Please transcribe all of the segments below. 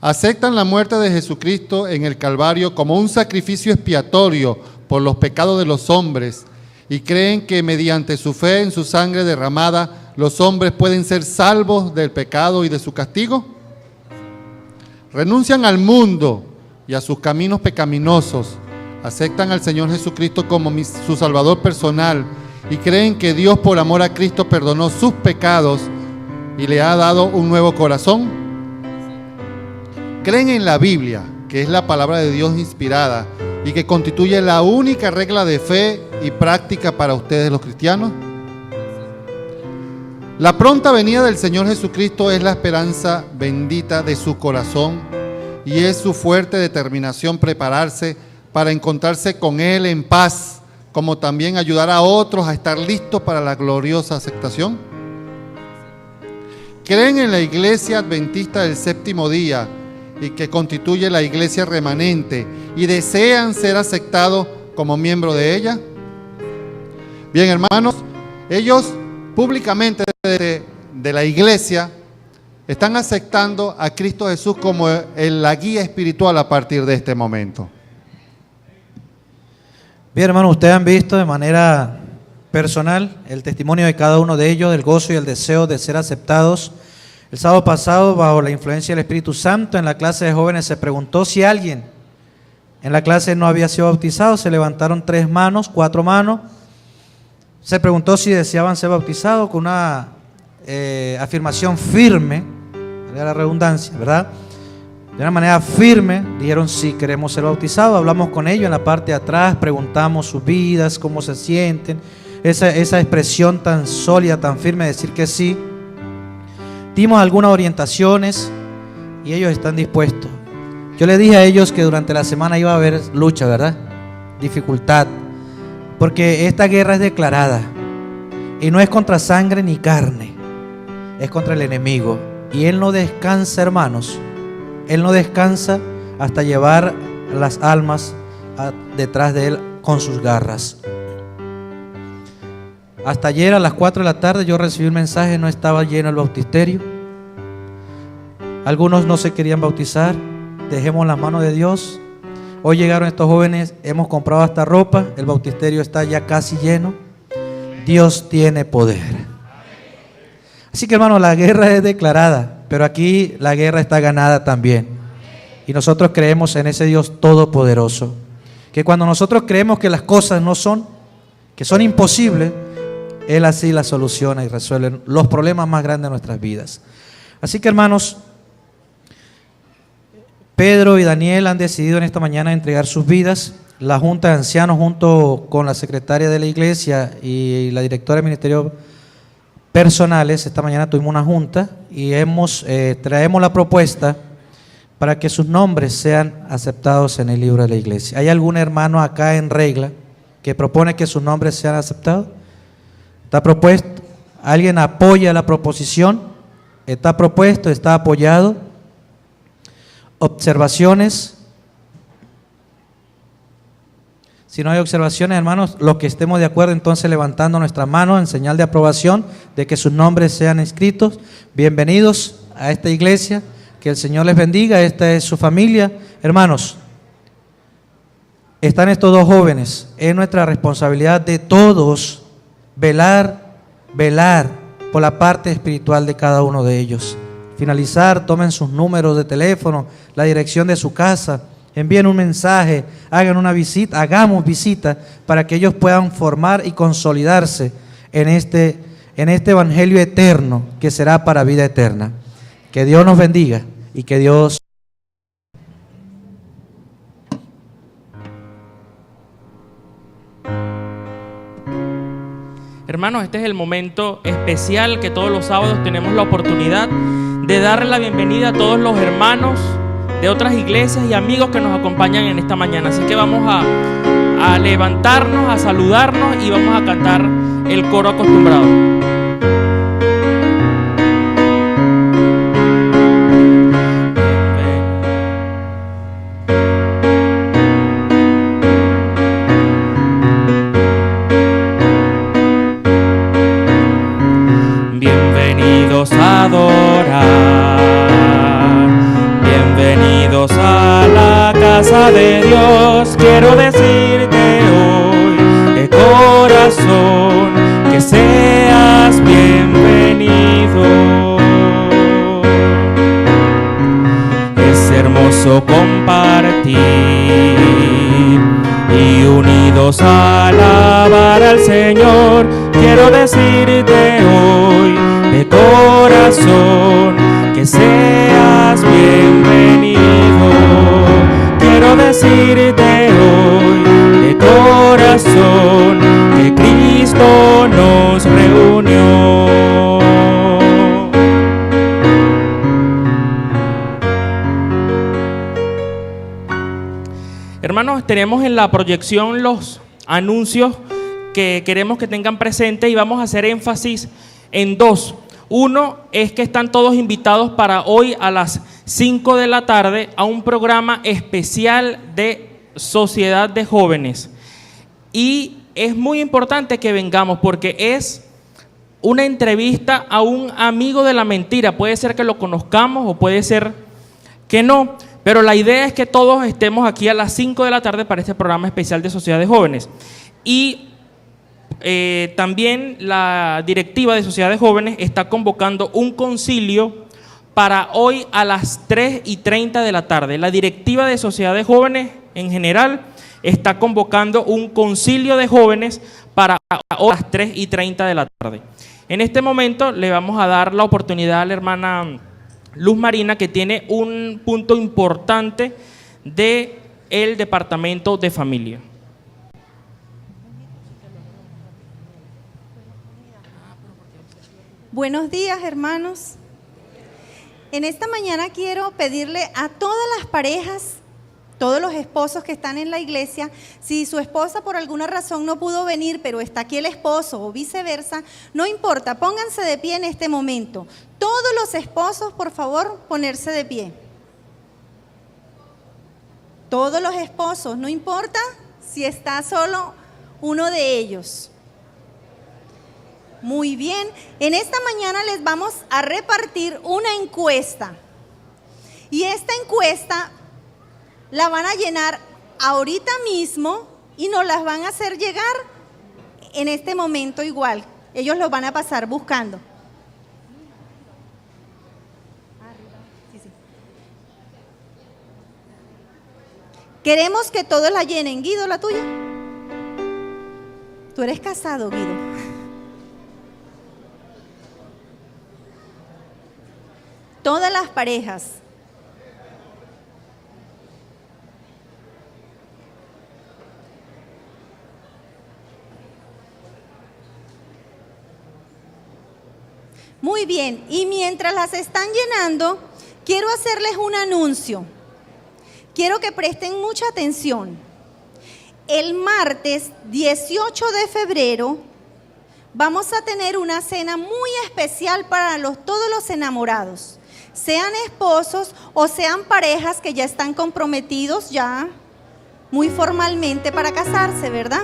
Aceptan la muerte de Jesucristo en el Calvario como un sacrificio expiatorio por los pecados de los hombres y creen que mediante su fe en su sangre derramada los hombres pueden ser salvos del pecado y de su castigo. Renuncian al mundo y a sus caminos pecaminosos, aceptan al Señor Jesucristo como su Salvador personal y creen que Dios por amor a Cristo perdonó sus pecados y le ha dado un nuevo corazón. Creen en la Biblia, que es la palabra de Dios inspirada y que constituye la única regla de fe y práctica para ustedes los cristianos. La pronta venida del Señor Jesucristo es la esperanza bendita de su corazón y es su fuerte determinación prepararse para encontrarse con Él en paz, como también ayudar a otros a estar listos para la gloriosa aceptación. Creen en la Iglesia Adventista del Séptimo Día y que constituye la iglesia remanente y desean ser aceptados como miembro de ella. Bien, hermanos, ellos públicamente de la iglesia están aceptando a Cristo Jesús como la guía espiritual a partir de este momento. Bien, hermanos, ustedes han visto de manera personal el testimonio de cada uno de ellos, del gozo y el deseo de ser aceptados. El sábado pasado, bajo la influencia del Espíritu Santo, en la clase de jóvenes se preguntó si alguien en la clase no había sido bautizado. Se levantaron 3 manos, 4 manos. Se preguntó si deseaban ser bautizados con una afirmación firme, de la redundancia, ¿verdad? De una manera firme, dijeron sí, queremos ser bautizados. Hablamos con ellos en la parte de atrás, preguntamos sus vidas, cómo se sienten, esa expresión tan sólida, tan firme de decir que sí. Dimos algunas orientaciones y ellos están dispuestos. Yo les dije a ellos que durante la semana iba a haber lucha, ¿verdad? Dificultad, porque esta guerra es declarada y no es contra sangre ni carne, es contra el enemigo. Y él no descansa, hermanos, él no descansa hasta llevar las almas detrás de él con sus garras. Hasta ayer a las 4 de la tarde yo recibí un mensaje, no estaba lleno el bautisterio. Algunos no se querían bautizar, dejemos las manos de Dios. Hoy llegaron estos jóvenes, hemos comprado hasta ropa, el bautisterio está ya casi lleno. Dios tiene poder. Así que, hermanos, la guerra es declarada, pero aquí la guerra está ganada también. Y nosotros creemos en ese Dios todopoderoso, que cuando nosotros creemos que las cosas no son, que son imposibles, Él así las soluciona y resuelve los problemas más grandes de nuestras vidas. Así que, hermanos, Pedro y Daniel han decidido en esta mañana entregar sus vidas. La Junta de Ancianos, junto con la secretaria de la iglesia y la directora del Ministerio Personales, esta mañana tuvimos una junta y traemos la propuesta para que sus nombres sean aceptados en el libro de la iglesia. ¿Hay algún hermano acá en regla que propone que sus nombres sean aceptados? ¿Está propuesto? ¿Alguien apoya la proposición? ¿Está propuesto? ¿Está apoyado? ¿Observaciones? Si no hay observaciones, hermanos, los que estemos de acuerdo, entonces levantando nuestras manos en señal de aprobación de que sus nombres sean inscritos. Bienvenidos a esta iglesia, que el Señor les bendiga, esta es su familia. Hermanos, están estos 2 jóvenes, es nuestra responsabilidad de todos velar por la parte espiritual de cada uno de ellos. Finalizar, tomen sus números de teléfono, la dirección de su casa, envíen un mensaje, hagan una visita, hagamos visita para que ellos puedan formar y consolidarse en este evangelio eterno que será para vida eterna. Que Dios nos bendiga y que Dios... Hermanos, este es el momento especial que todos los sábados tenemos la oportunidad de darle la bienvenida a todos los hermanos de otras iglesias y amigos que nos acompañan en esta mañana. Así que vamos a levantarnos, a saludarnos y vamos a cantar el coro acostumbrado. Bienvenidos a adorar, bienvenidos casa de Dios, quiero decirte hoy de corazón que seas bienvenido. Es hermoso compartir y unidos a alabar al Señor. Quiero decirte hoy de corazón que seas bienvenido. Quiero decirte hoy de corazón que Cristo nos reunió. Hermanos, tenemos en la proyección los anuncios que queremos que tengan presente y vamos a hacer énfasis en dos. Uno es que están todos invitados para hoy a las 5 de la tarde a un programa especial de Sociedad de Jóvenes. Y es muy importante que vengamos porque es una entrevista a un amigo de la mentira. Puede ser que lo conozcamos o puede ser que no. Pero la idea es que todos estemos aquí a las 5 de la tarde para este programa especial de Sociedad de Jóvenes. Y también la directiva de Sociedad de Jóvenes está convocando un concilio para hoy a las 3:30 de la tarde. La directiva de Sociedad de Jóvenes en general está convocando un concilio de jóvenes para hoy a las 3:30 de la tarde. En este momento le vamos a dar la oportunidad a la hermana Luz Marina, que tiene un punto importante del Departamento de Familia. Buenos días, hermanos. En esta mañana quiero pedirle a todas las parejas, todos los esposos que están en la iglesia, si su esposa por alguna razón no pudo venir, pero está aquí el esposo o viceversa, no importa, pónganse de pie en este momento. Todos los esposos, por favor, ponerse de pie. Todos los esposos, no importa si está solo uno de ellos. Muy bien, en esta mañana les vamos a repartir una encuesta. Y esta encuesta la van a llenar ahorita mismo y nos las van a hacer llegar en este momento igual. Ellos los van a pasar buscando. Queremos que todos la llenen. Guido, la tuya. Tú eres casado, Guido. Todas las parejas. Muy bien, y mientras las están llenando, quiero hacerles un anuncio. Quiero que presten mucha atención. El martes 18 de febrero vamos a tener una cena muy especial para todos los enamorados. Sean esposos o sean parejas que ya están comprometidos ya muy formalmente para casarse, ¿verdad?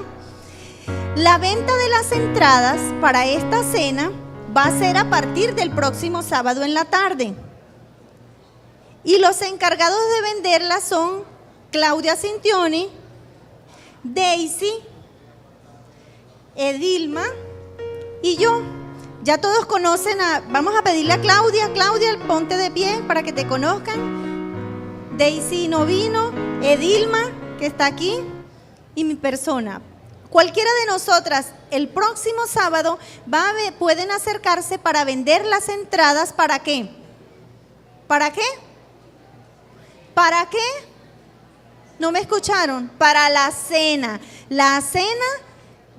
La venta de las entradas para esta cena va a ser a partir del próximo sábado en la tarde. Y los encargados de venderlas son Claudia Cintioni, Daisy, Edilma y yo. Ya todos conocen vamos a pedirle a Claudia, ponte de pie para que te conozcan. Daisy no vino, Edilma, que está aquí, y mi persona. Cualquiera de nosotras, el próximo sábado, pueden acercarse para vender las entradas. ¿Para qué? ¿Para qué? ¿Para qué? ¿No me escucharon? Para la cena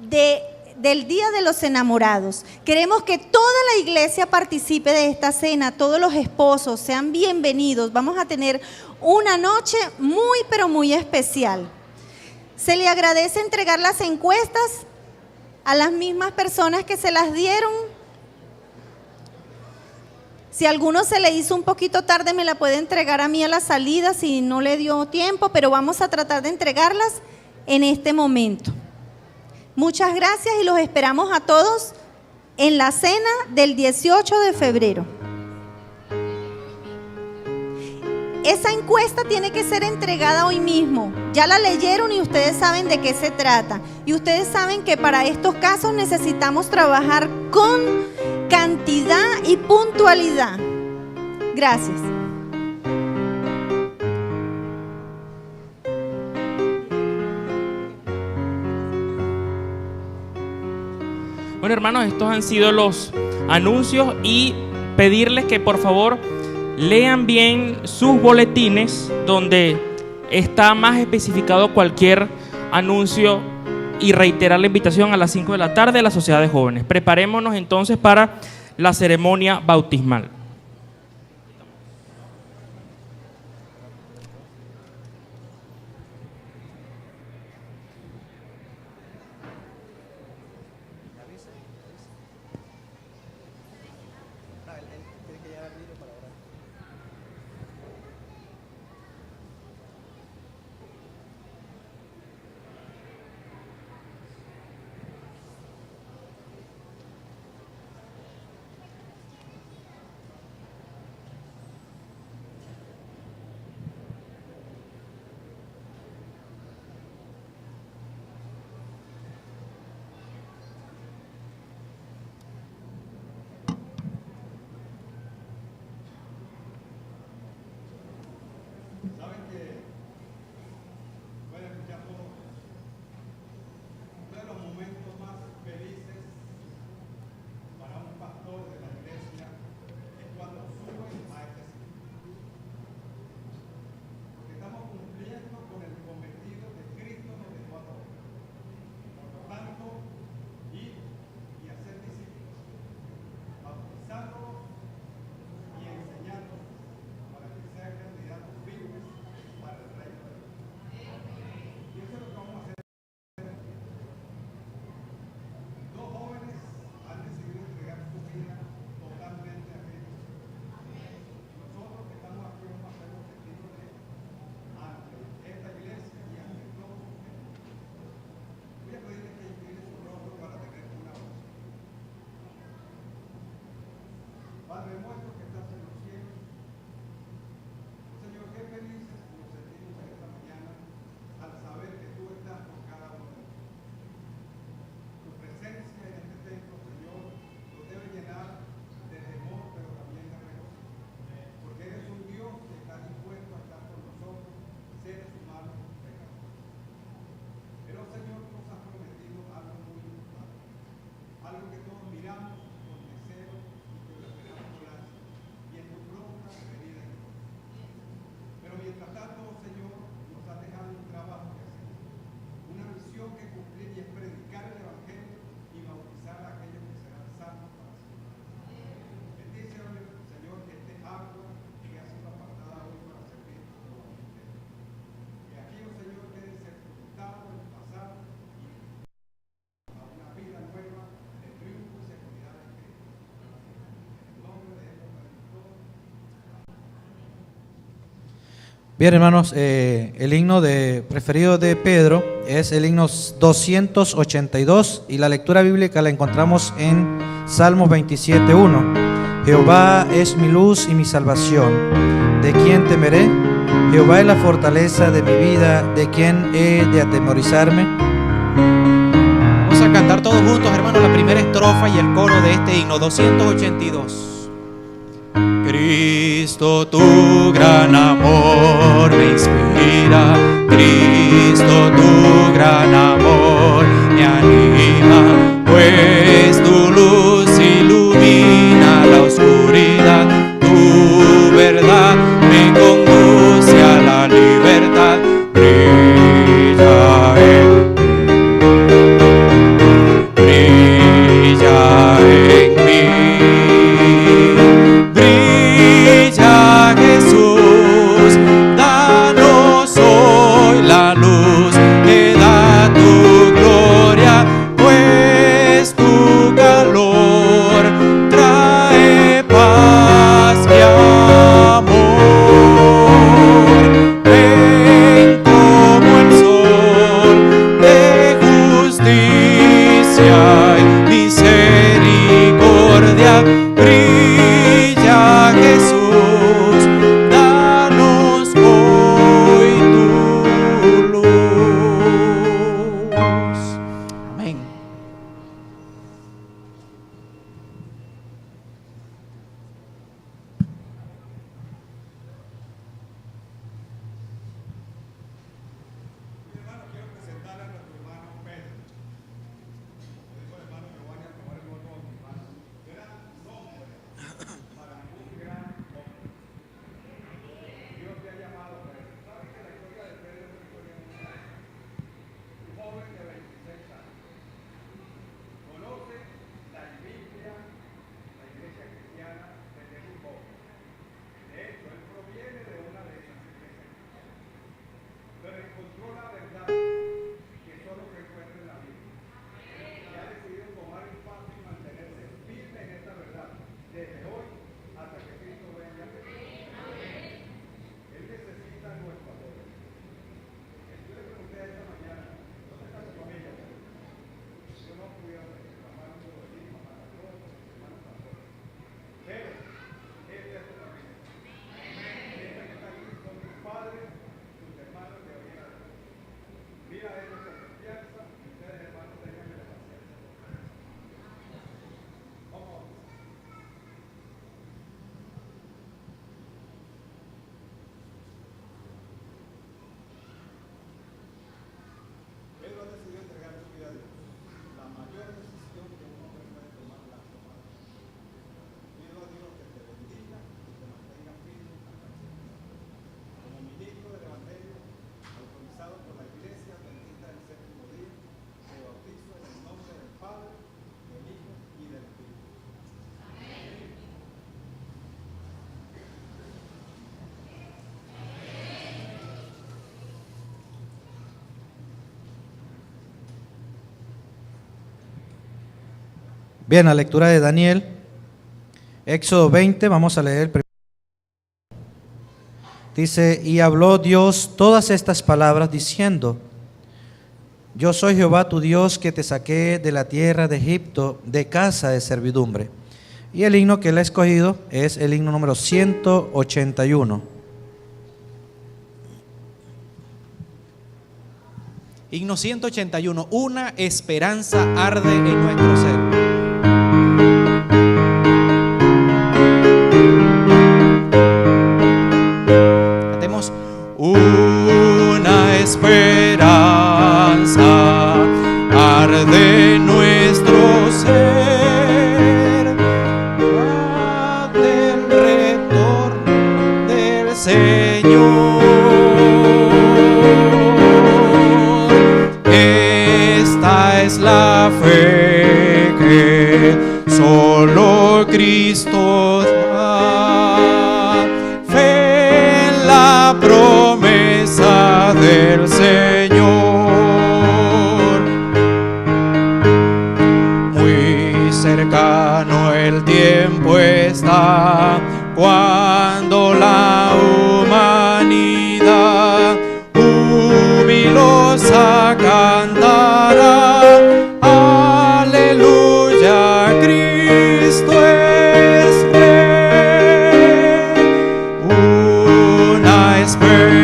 del Día de los Enamorados. Queremos que toda la iglesia participe de esta cena, todos los esposos sean bienvenidos. Vamos a tener una noche muy, pero muy especial. Se le agradece entregar las encuestas a las mismas personas que se las dieron. Si a alguno se le hizo un poquito tarde, me la puede entregar a mí a la salida si no le dio tiempo, pero vamos a tratar de entregarlas en este momento. Muchas gracias y los esperamos a todos en la cena del 18 de febrero. esa encuesta tiene que ser entregada hoy mismo. Ya la leyeron y ustedes saben de qué se trata. Y ustedes saben que para estos casos necesitamos trabajar con cantidad y puntualidad. Gracias. Bueno, hermanos, estos han sido los anuncios y pedirles que por favor lean bien sus boletines donde está más especificado cualquier anuncio y reiterar la invitación a las 5 de la tarde a la Sociedad de Jóvenes. Preparémonos entonces para la ceremonia bautismal. Bien, hermanos, el himno preferido de Pedro es el himno 282 y la lectura bíblica la encontramos en Salmos 27:1. Jehová es mi luz y mi salvación, ¿de quién temeré? Jehová es la fortaleza de mi vida, ¿de quién he de atemorizarme? Vamos a cantar todos juntos, hermanos, la primera estrofa y el coro de este himno 282. Cristo, tu gran amor me inspira, Cristo, tu gran amor me anima, pues tu luz ilumina la oscuridad, tu verdad me conduce a la libertad, brilla en mí. Jesús, Bien, la lectura de Daniel, Éxodo 20, vamos a leer el primero. Dice, y habló Dios todas estas palabras diciendo, yo soy Jehová tu Dios que te saqué de la tierra de Egipto, de casa de servidumbre. Y el himno que él ha escogido es el himno número 181. Himno 181, una esperanza arde en nuestro ser. Cantemos. Una esperanza arde en nuestro ser, del retorno del Señor. Esta es la fe que solo Cristo da, fe en la promesa del Señor. Muy cercano el tiempo está cuando la humanidad jubilosa cantará, aleluya, Cristo es Rey. Una esperanza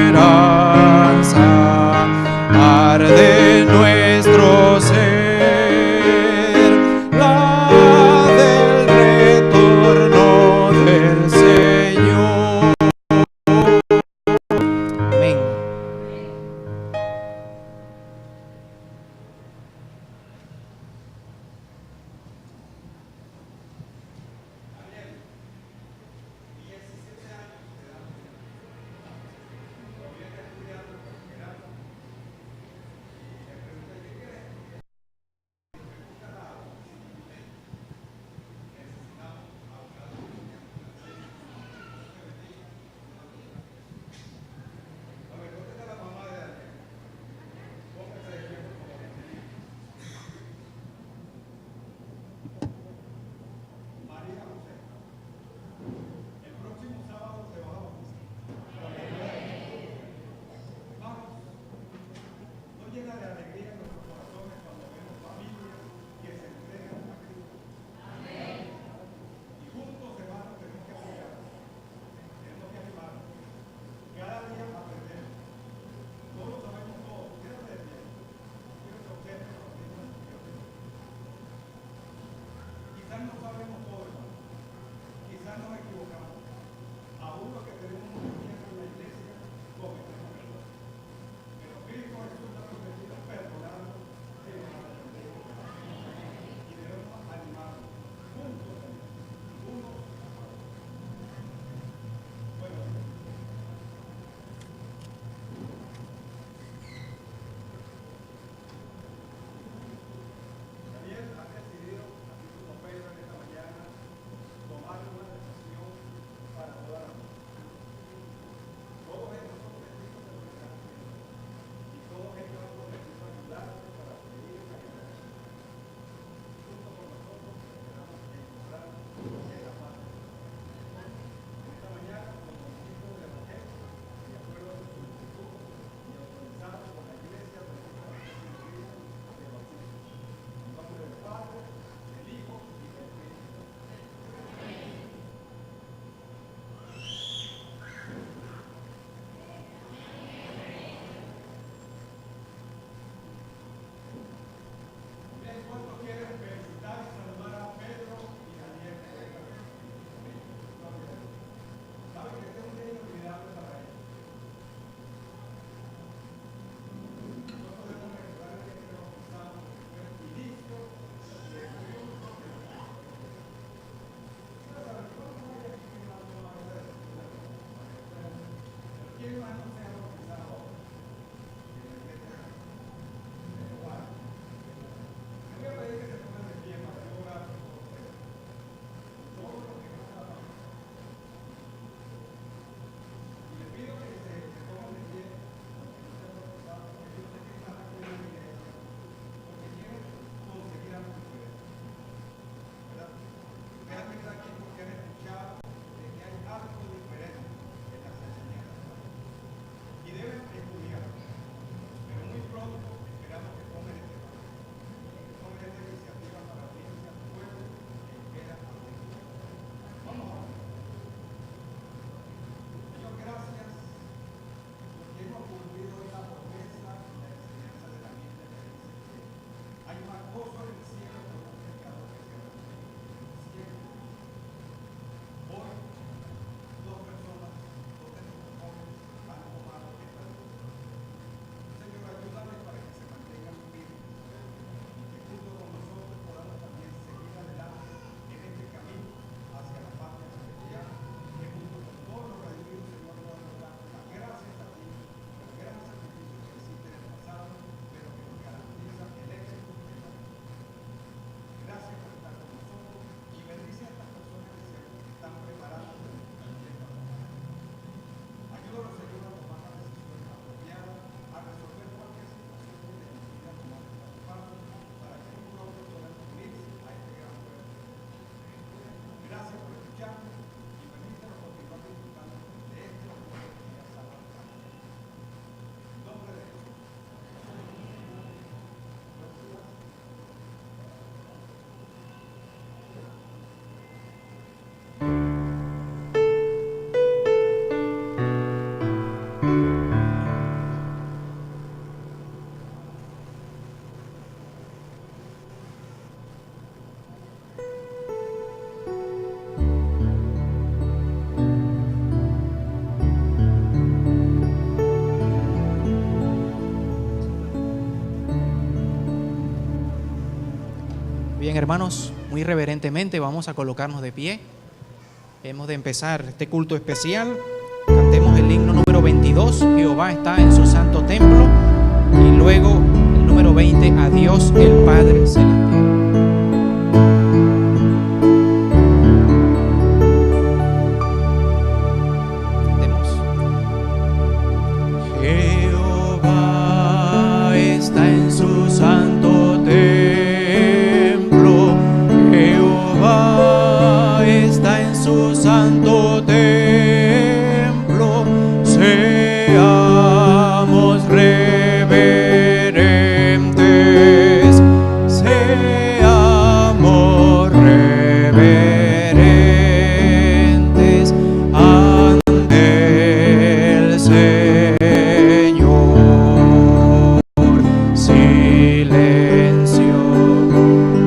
Bien, hermanos, muy reverentemente vamos a colocarnos de pie. Hemos de empezar este culto especial. Cantemos el himno número 22, Jehová está en su santo templo, y luego el número 20, a Dios el Padre Celestial. Jehová está en su santo templo, Jehová está en su santo templo, seamos reverentes, seamos reverentes ante el Señor. Silencio,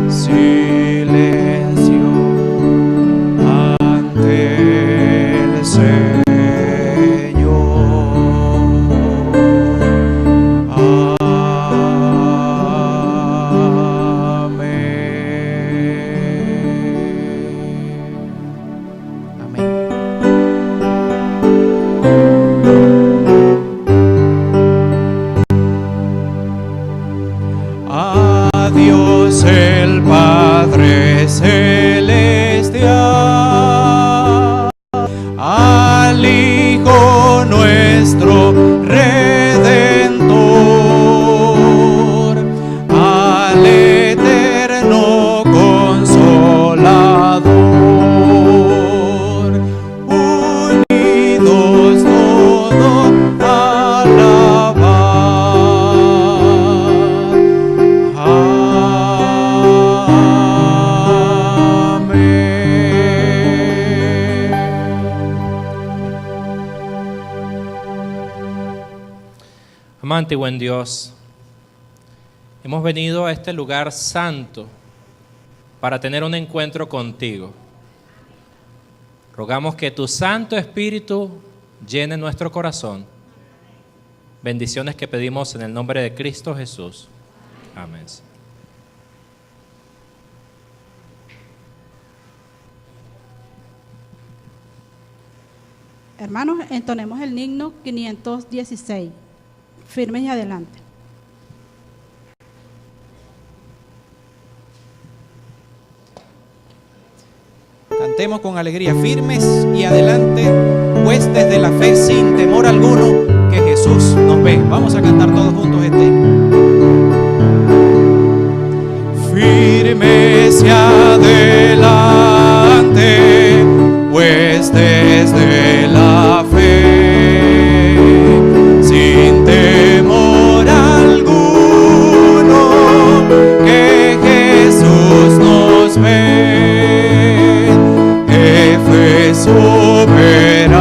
silencio ante el Señor. Amén. A Dios el Padre Celestial, al Hijo nuestro Redentor, al Eterno Consolador, unidos todos a alabar. Amante y buen Dios, hemos venido a este lugar santo para tener un encuentro contigo. Rogamos que tu Santo Espíritu llene nuestro corazón. Bendiciones que pedimos en el nombre de Cristo Jesús. Amén. Hermanos, entonemos el himno 516. Firmes y adelante. Cantemos con alegría, firmes y adelante, huestes de la fe sin temor alguno, que Jesús nos ve. Vamos a cantar todos juntos este himno. Firmes y adelante, huestes de la fe, sin temor alguno, que Jesús nos ve. Jefe soberano,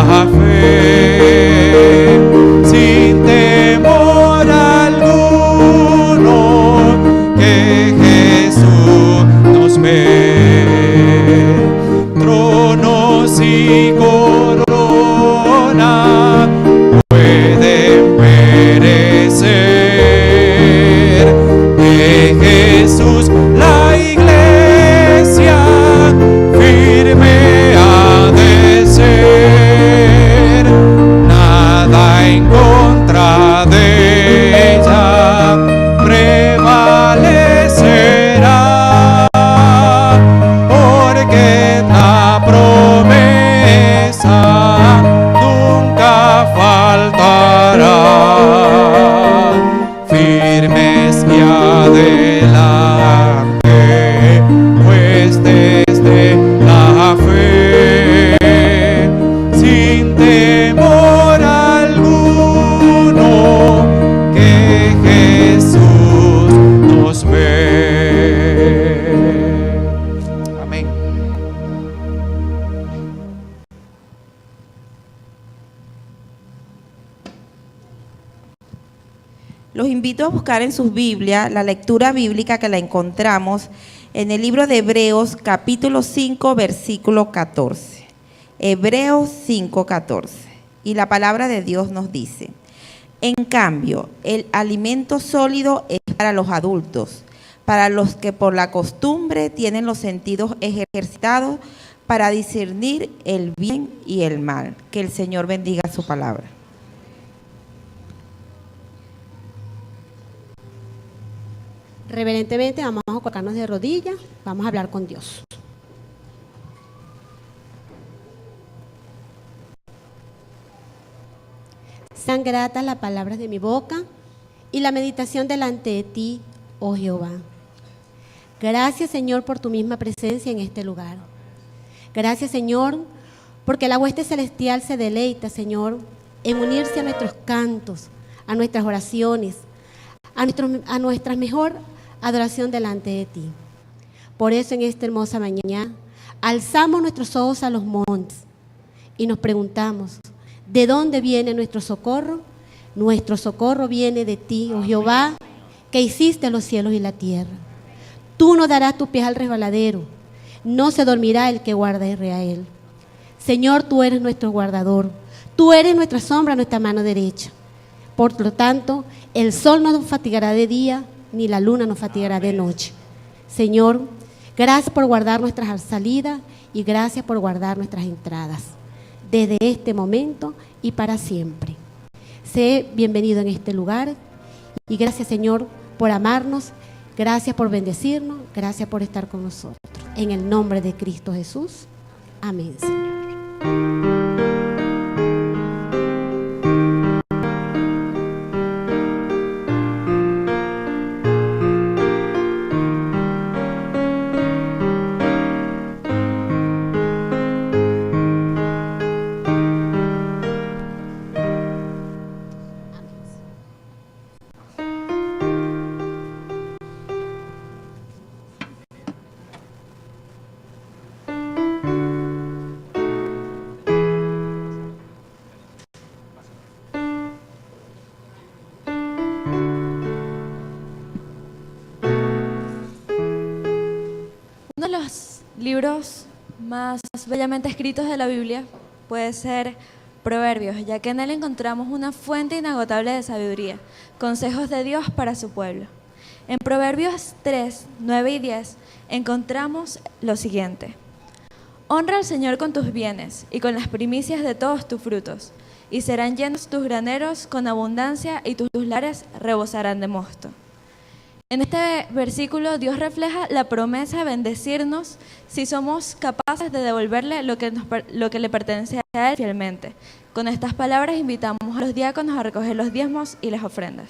la fe, sin temor alguno, que Jesús nos ve. Tronos y corona pueden perecer, de Jesús la iglesia firme ha de ser, nada en contra de ella prevalecerá, porque la promesa nunca faltará. Firmes y adelante, pues desde la fe, sin temor alguno, que Jesús nos ve. Amén. Los invito a buscar en sus Biblias la lectura bíblica que la encontramos en el libro de Hebreos, capítulo 5, versículo 14. Hebreos 5, 14. Y la palabra de Dios nos dice: en cambio, el alimento sólido es para los adultos, para los que por la costumbre tienen los sentidos ejercitados para discernir el bien y el mal. Que el Señor bendiga su palabra. Reverentemente vamos a colocarnos de rodillas, vamos a hablar con Dios. Sean gratas las palabras de mi boca y la meditación delante de ti, oh Jehová. Gracias, Señor, por tu misma presencia en este lugar. Gracias, Señor, porque la hueste celestial se deleita, Señor, en unirse a nuestros cantos, a nuestras oraciones, a nuestra mejor adoración delante de ti. Por eso en esta hermosa mañana alzamos nuestros ojos a los montes y nos preguntamos: ¿de dónde viene nuestro socorro? Nuestro socorro viene de ti, oh Jehová, que hiciste los cielos y la tierra. Tú no darás tus pies al resbaladero, no se dormirá el que guarda a Israel. Señor, tú eres nuestro guardador, tú eres nuestra sombra, nuestra mano derecha. Por lo tanto, el sol no nos fatigará de día, ni la luna nos fatigará de noche. Señor, gracias por guardar nuestras salidas y gracias por guardar nuestras entradas, desde este momento y para siempre. Sé bienvenido en este lugar y gracias, Señor, por amarnos, gracias por bendecirnos, gracias por estar con nosotros. En el nombre de Cristo Jesús. Amén, Señor. Uno de los libros más bellamente escritos de la Biblia puede ser Proverbios, ya que en él encontramos una fuente inagotable de sabiduría, consejos de Dios para su pueblo. En Proverbios 3, 9 y 10 encontramos lo siguiente: honra al Señor con tus bienes y con las primicias de todos tus frutos, y serán llenos tus graneros con abundancia y tus lares rebosarán de mosto. En este versículo Dios refleja la promesa de bendecirnos si somos capaces de devolverle lo que le pertenece a Él fielmente. Con estas palabras invitamos a los diáconos a recoger los diezmos y las ofrendas.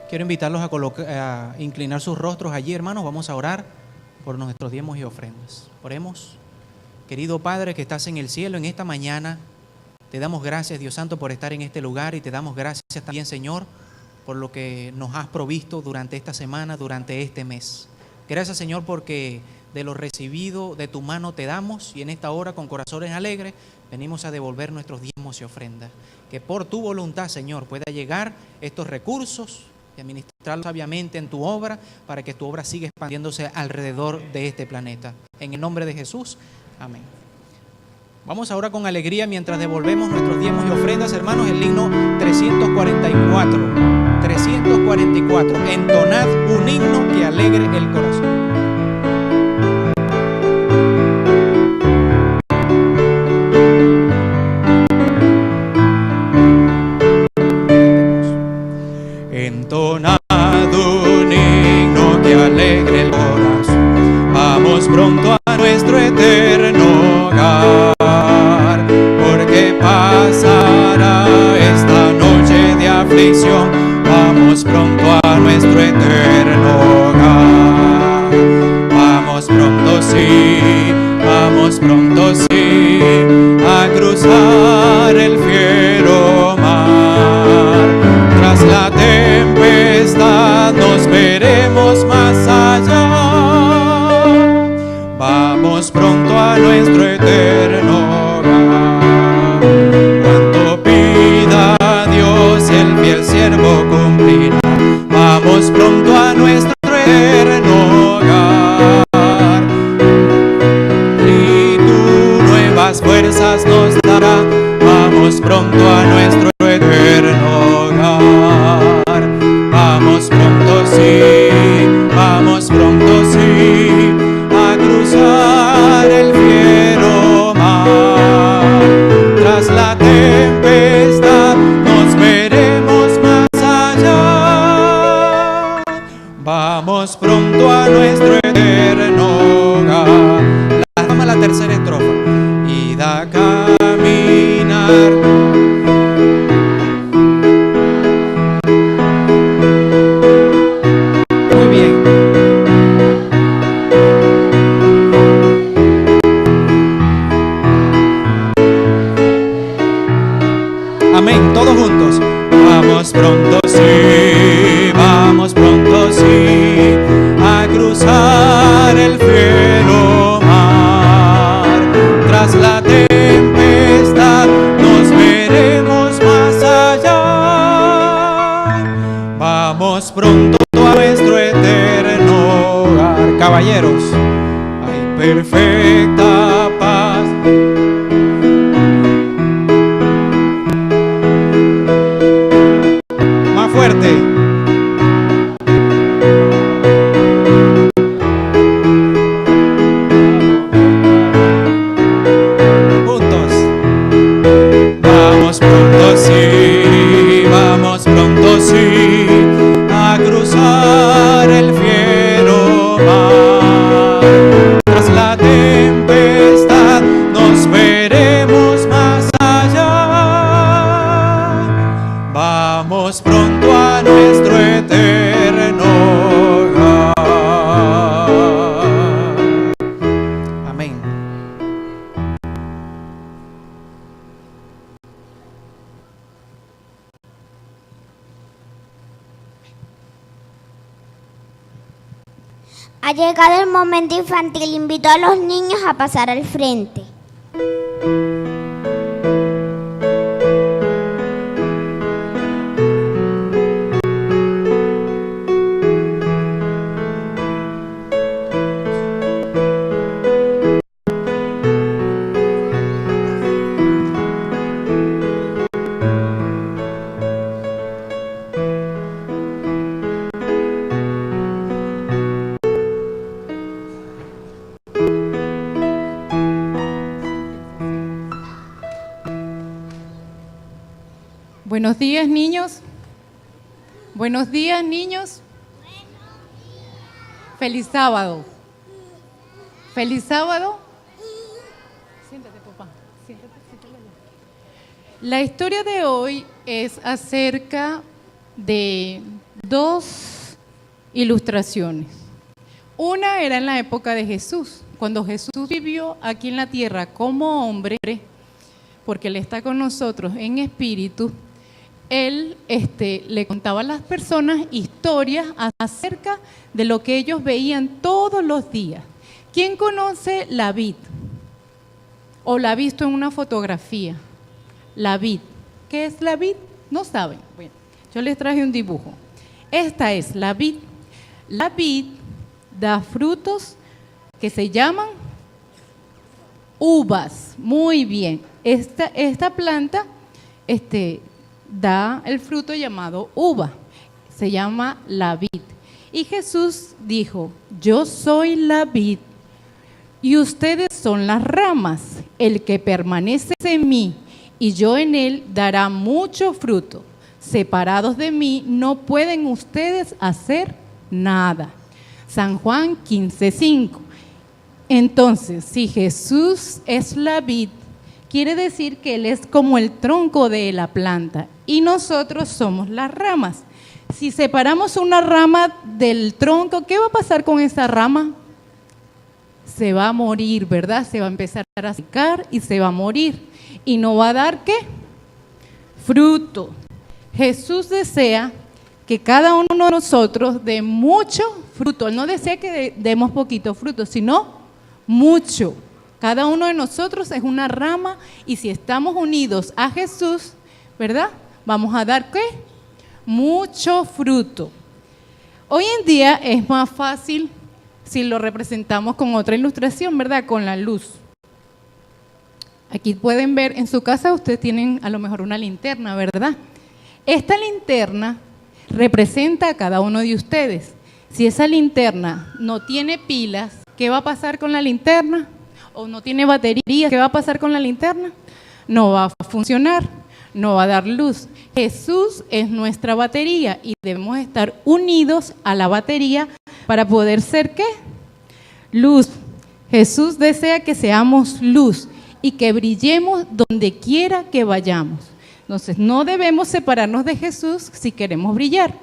Quiero invitarlos a inclinar sus rostros allí, hermanos. Vamos a orar por nuestros diezmos y ofrendas. Oremos. Querido Padre que estás en el cielo, en esta mañana te damos gracias, Dios Santo, por estar en este lugar, y te damos gracias también, Señor, por lo que nos has provisto durante esta semana, durante este mes. Gracias, Señor, porque de lo recibido de tu mano te damos, y en esta hora con corazones alegres venimos a devolver nuestros diezmos y ofrendas. Que por tu voluntad, Señor, pueda llegar estos recursos y administrarlos sabiamente en tu obra, para que tu obra siga expandiéndose alrededor de este planeta. En el nombre de Jesús, amén. Vamos ahora con alegría, mientras devolvemos nuestros diezmos y ofrendas, hermanos, el himno 344. 344. Entonad un himno que alegre el corazón. Entonad un himno que alegre el corazón. Vamos pronto a nuestro eterno hogar, porque pasará esta noche de aflicción. Vamos pronto a nuestro eterno hogar. Vamos pronto sí, a cruzar el fiero mar. Tras la tempestad nos veremos más allá. Vamos pronto a nuestro eterno hogar. Cuanto pida Dios, el fiel siervo cumplirá. Vamos pronto a nuestro eterno hogar. Y tú nuevas fuerzas nos dará. Vamos pronto a nuestro eterno hogar. Vamos pronto sí, a cruzar el fiero mar. Tras la tempestad nos veremos más allá. Vamos pronto a nuestro eterno hogar. La tercera estrofa. Y da caminar. Muy bien. Amén, todos juntos. Vamos pronto sí, a cruzar el fiero mar. Tras la tempestad nos veremos más allá. Vamos pronto a nuestro eterno hogar. Caballeros, hay perfecta paz. Más fuerte. Pronto sí, a cruzar el fiero mar. Tras la tempestad nos veremos más allá. Vamos pronto a nuestro eterno hogar. Amén. Ha llegado el momento infantil. Invito a los niños a pasar al frente. Buenos días, niños. Buenos días, niños. Feliz sábado. Feliz sábado. Siéntate, papá. Siéntate. La historia de hoy es acerca de dos ilustraciones. Una era en la época de Jesús, cuando Jesús vivió aquí en la tierra como hombre, porque Él está con nosotros en espíritu. él le contaba a las personas historias acerca de lo que ellos veían todos los días. ¿Quién conoce la vid? ¿O la ha visto en una fotografía? La vid. ¿Qué es la vid? No saben. Bueno, yo les traje un dibujo. Esta es la vid. La vid da frutos que se llaman uvas. Muy bien. Esta planta da el fruto llamado uva. Se llama la vid. Y Jesús dijo, yo soy la vid y ustedes son las ramas. El que permanece en mí y yo en él dará mucho fruto. Separados de mí no pueden ustedes hacer nada. San Juan 15:5. Entonces, si Jesús es la vid, quiere decir que Él es como el tronco de la planta y nosotros somos las ramas. Si separamos una rama del tronco, ¿qué va a pasar con esa rama? Se va a morir, ¿verdad? Se va a empezar a secar y se va a morir. ¿Y no va a dar qué? Fruto. Jesús desea que cada uno de nosotros dé mucho fruto. Él no desea que demos poquito fruto, sino mucho. Cada uno de nosotros es una rama y si estamos unidos a Jesús, ¿verdad? Vamos a dar ¿qué? Mucho fruto. Hoy en día es más fácil si lo representamos con otra ilustración, ¿verdad? Con la luz. Aquí pueden ver, en su casa ustedes tienen a lo mejor una linterna, ¿verdad? Esta linterna representa a cada uno de ustedes. Si esa linterna no tiene pilas, ¿qué va a pasar con la linterna? O no tiene batería, ¿qué va a pasar con la linterna? No va a funcionar, no va a dar luz. Jesús es nuestra batería y debemos estar unidos a la batería para poder ser ¿qué? Luz. Jesús desea que seamos luz y que brillemos donde quiera que vayamos. Entonces, no debemos separarnos de Jesús si queremos brillar.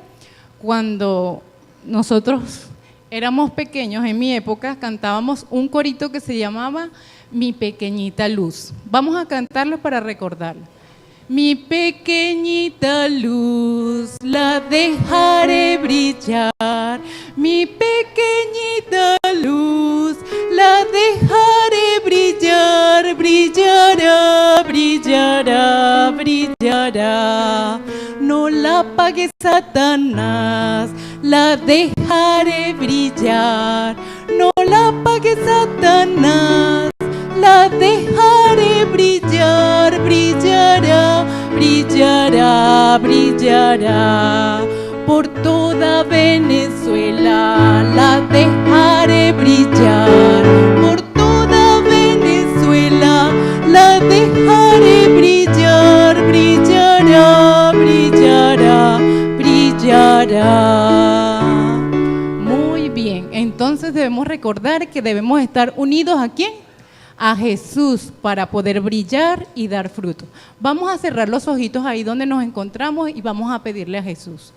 Cuando nosotros éramos pequeños, en mi época, cantábamos un corito que se llamaba Mi Pequeñita Luz. Vamos a cantarlo para recordarlo. Mi pequeñita luz, la dejaré brillar. Mi pequeñita luz, la dejaré brillar. Brillará, brillará, brillará. No la apague Satanás, la dejaré brillar. No la apague Satanás, la dejaré brillar. Brillará, brillará, brillará. Por toda Venezuela la dejaré brillar. Por toda Venezuela la dejaré brillar. Brillará, brillará, brillará. Muy bien, entonces debemos recordar que debemos estar unidos ¿a quién? A Jesús para poder brillar y dar fruto. Vamos a cerrar los ojitos ahí donde nos encontramos y vamos a pedirle a Jesús.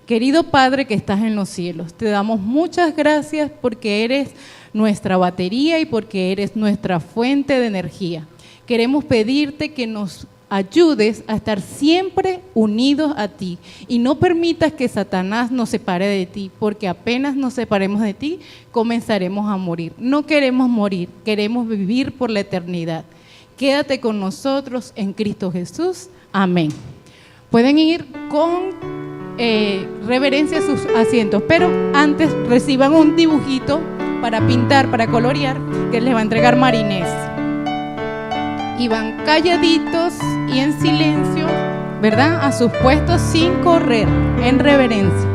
Querido Padre que estás en los cielos, te damos muchas gracias porque eres nuestra batería y porque eres nuestra fuente de energía. Queremos pedirte que nos ayudes a estar siempre unidos a ti y no permitas que Satanás nos separe de ti, porque apenas nos separemos de ti, comenzaremos a morir. No queremos morir, queremos vivir por la eternidad. Quédate con nosotros en Cristo Jesús. Amén. Pueden ir con reverencia a sus asientos, pero antes reciban un dibujito para pintar, para colorear, que les va a entregar Marinés. Y van calladitos y en silencio, ¿verdad? A sus puestos sin correr, en reverencia.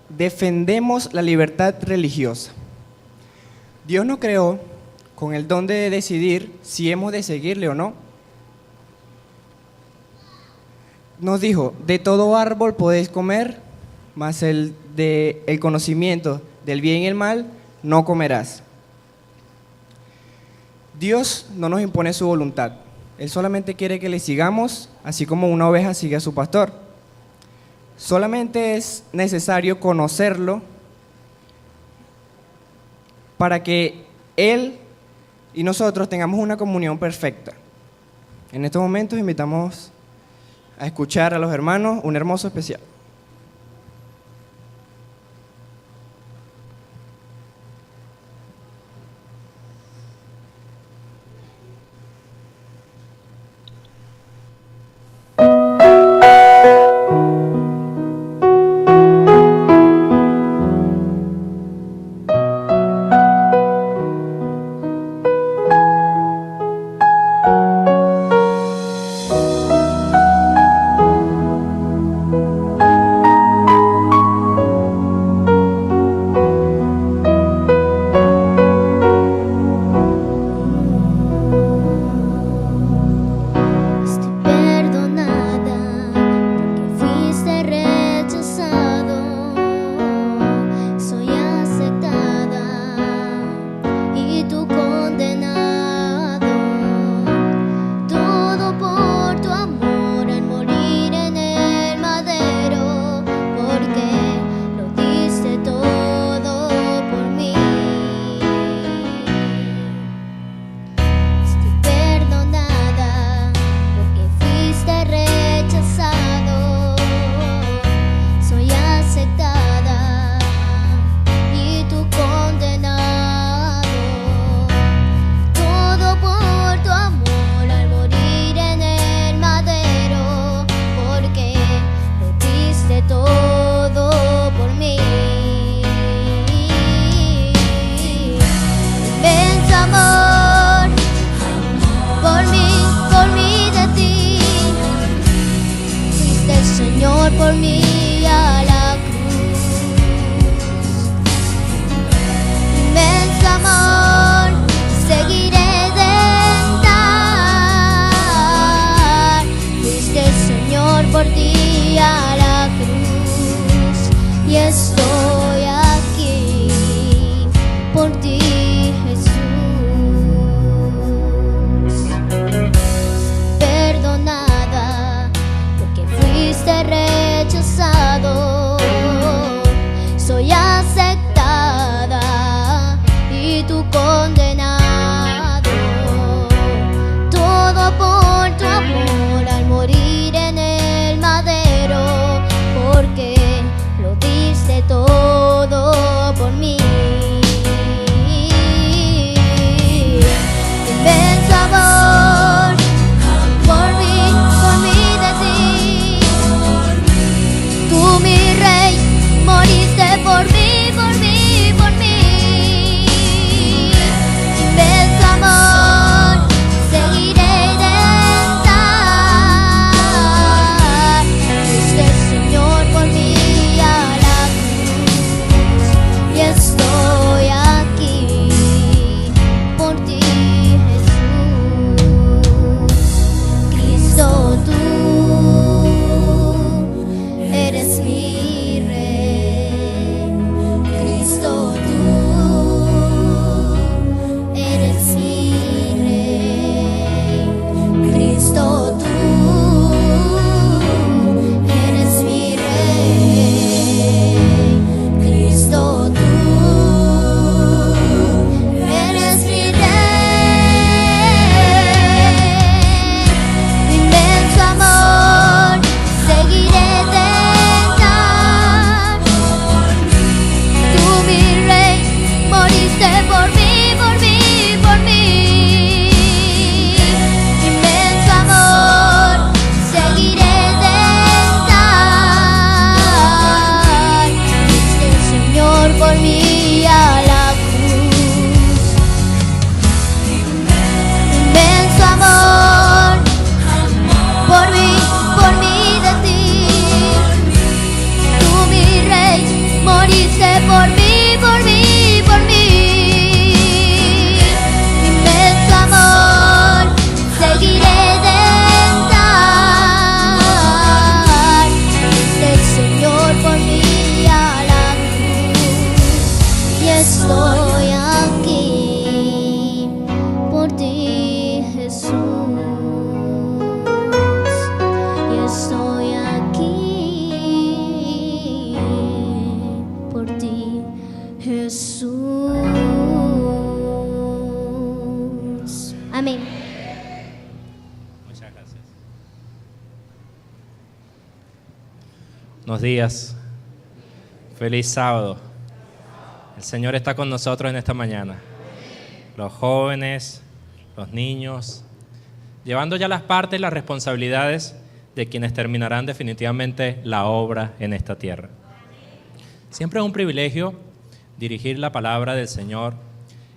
Defendemos la libertad religiosa. Dios nos creó con el don de decidir si hemos de seguirle o no. Nos dijo, de todo árbol podéis comer, mas el del conocimiento del bien y el mal, no comerás. Dios no nos impone su voluntad. Él solamente quiere que le sigamos, así como una oveja sigue a su pastor. Solamente es necesario conocerlo para que Él y nosotros tengamos una comunión perfecta. En estos momentos invitamos a escuchar a los hermanos un hermoso especial. por mí a la cruz. Inmenso amor, seguiré de dar. Fuiste, Señor, por ti a la cruz. Y estoy aquí por ti, Jesús. Perdonada porque fuiste rechazado. Soy aceptada y tú condenado. Todo por tu amor al morir en el madero, porque lo diste todo por mí. Inmenso amor, por mí de ti. Tú, mi rey, moriste por mí, por mí, por mí. Buenos días. Feliz sábado. El Señor está con nosotros en esta mañana. Los jóvenes, los niños, llevando ya las partes y las responsabilidades de quienes terminarán definitivamente la obra en esta tierra. Siempre es un privilegio dirigir la palabra del Señor.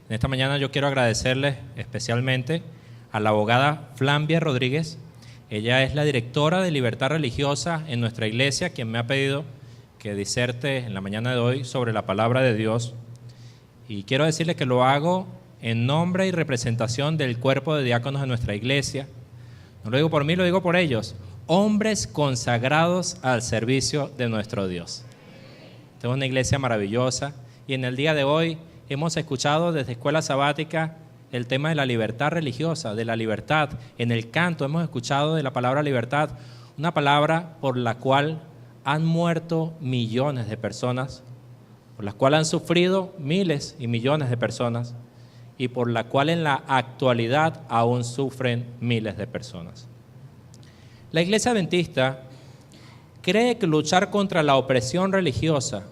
En esta mañana yo quiero agradecerles especialmente a la abogada Flambia Rodríguez. Ella es la directora de Libertad Religiosa en nuestra iglesia, quien me ha pedido que diserte en la mañana de hoy sobre la palabra de Dios. Y quiero decirle que lo hago en nombre y representación del cuerpo de diáconos de nuestra iglesia. No lo digo por mí, lo digo por ellos. Hombres consagrados al servicio de nuestro Dios. Esta es una iglesia maravillosa y en el día de hoy hemos escuchado desde Escuela Sabática el tema de la libertad religiosa, de la libertad. En el canto hemos escuchado de la palabra libertad, una palabra por la cual han muerto millones de personas, por la cual han sufrido miles y millones de personas y por la cual en la actualidad aún sufren miles de personas. La Iglesia Adventista cree que luchar contra la opresión religiosa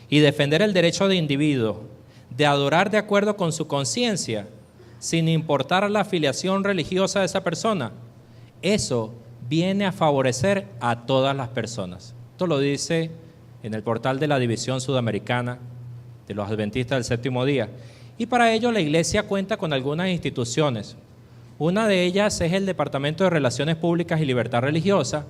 y defender el derecho de individuo de adorar de acuerdo con su conciencia, sin importar la afiliación religiosa de esa persona, eso viene a favorecer a todas las personas. Esto lo dice en el portal de la División Sudamericana de los Adventistas del Séptimo Día. Y para ello la Iglesia cuenta con algunas instituciones. Una de ellas es el Departamento de Relaciones Públicas y Libertad Religiosa.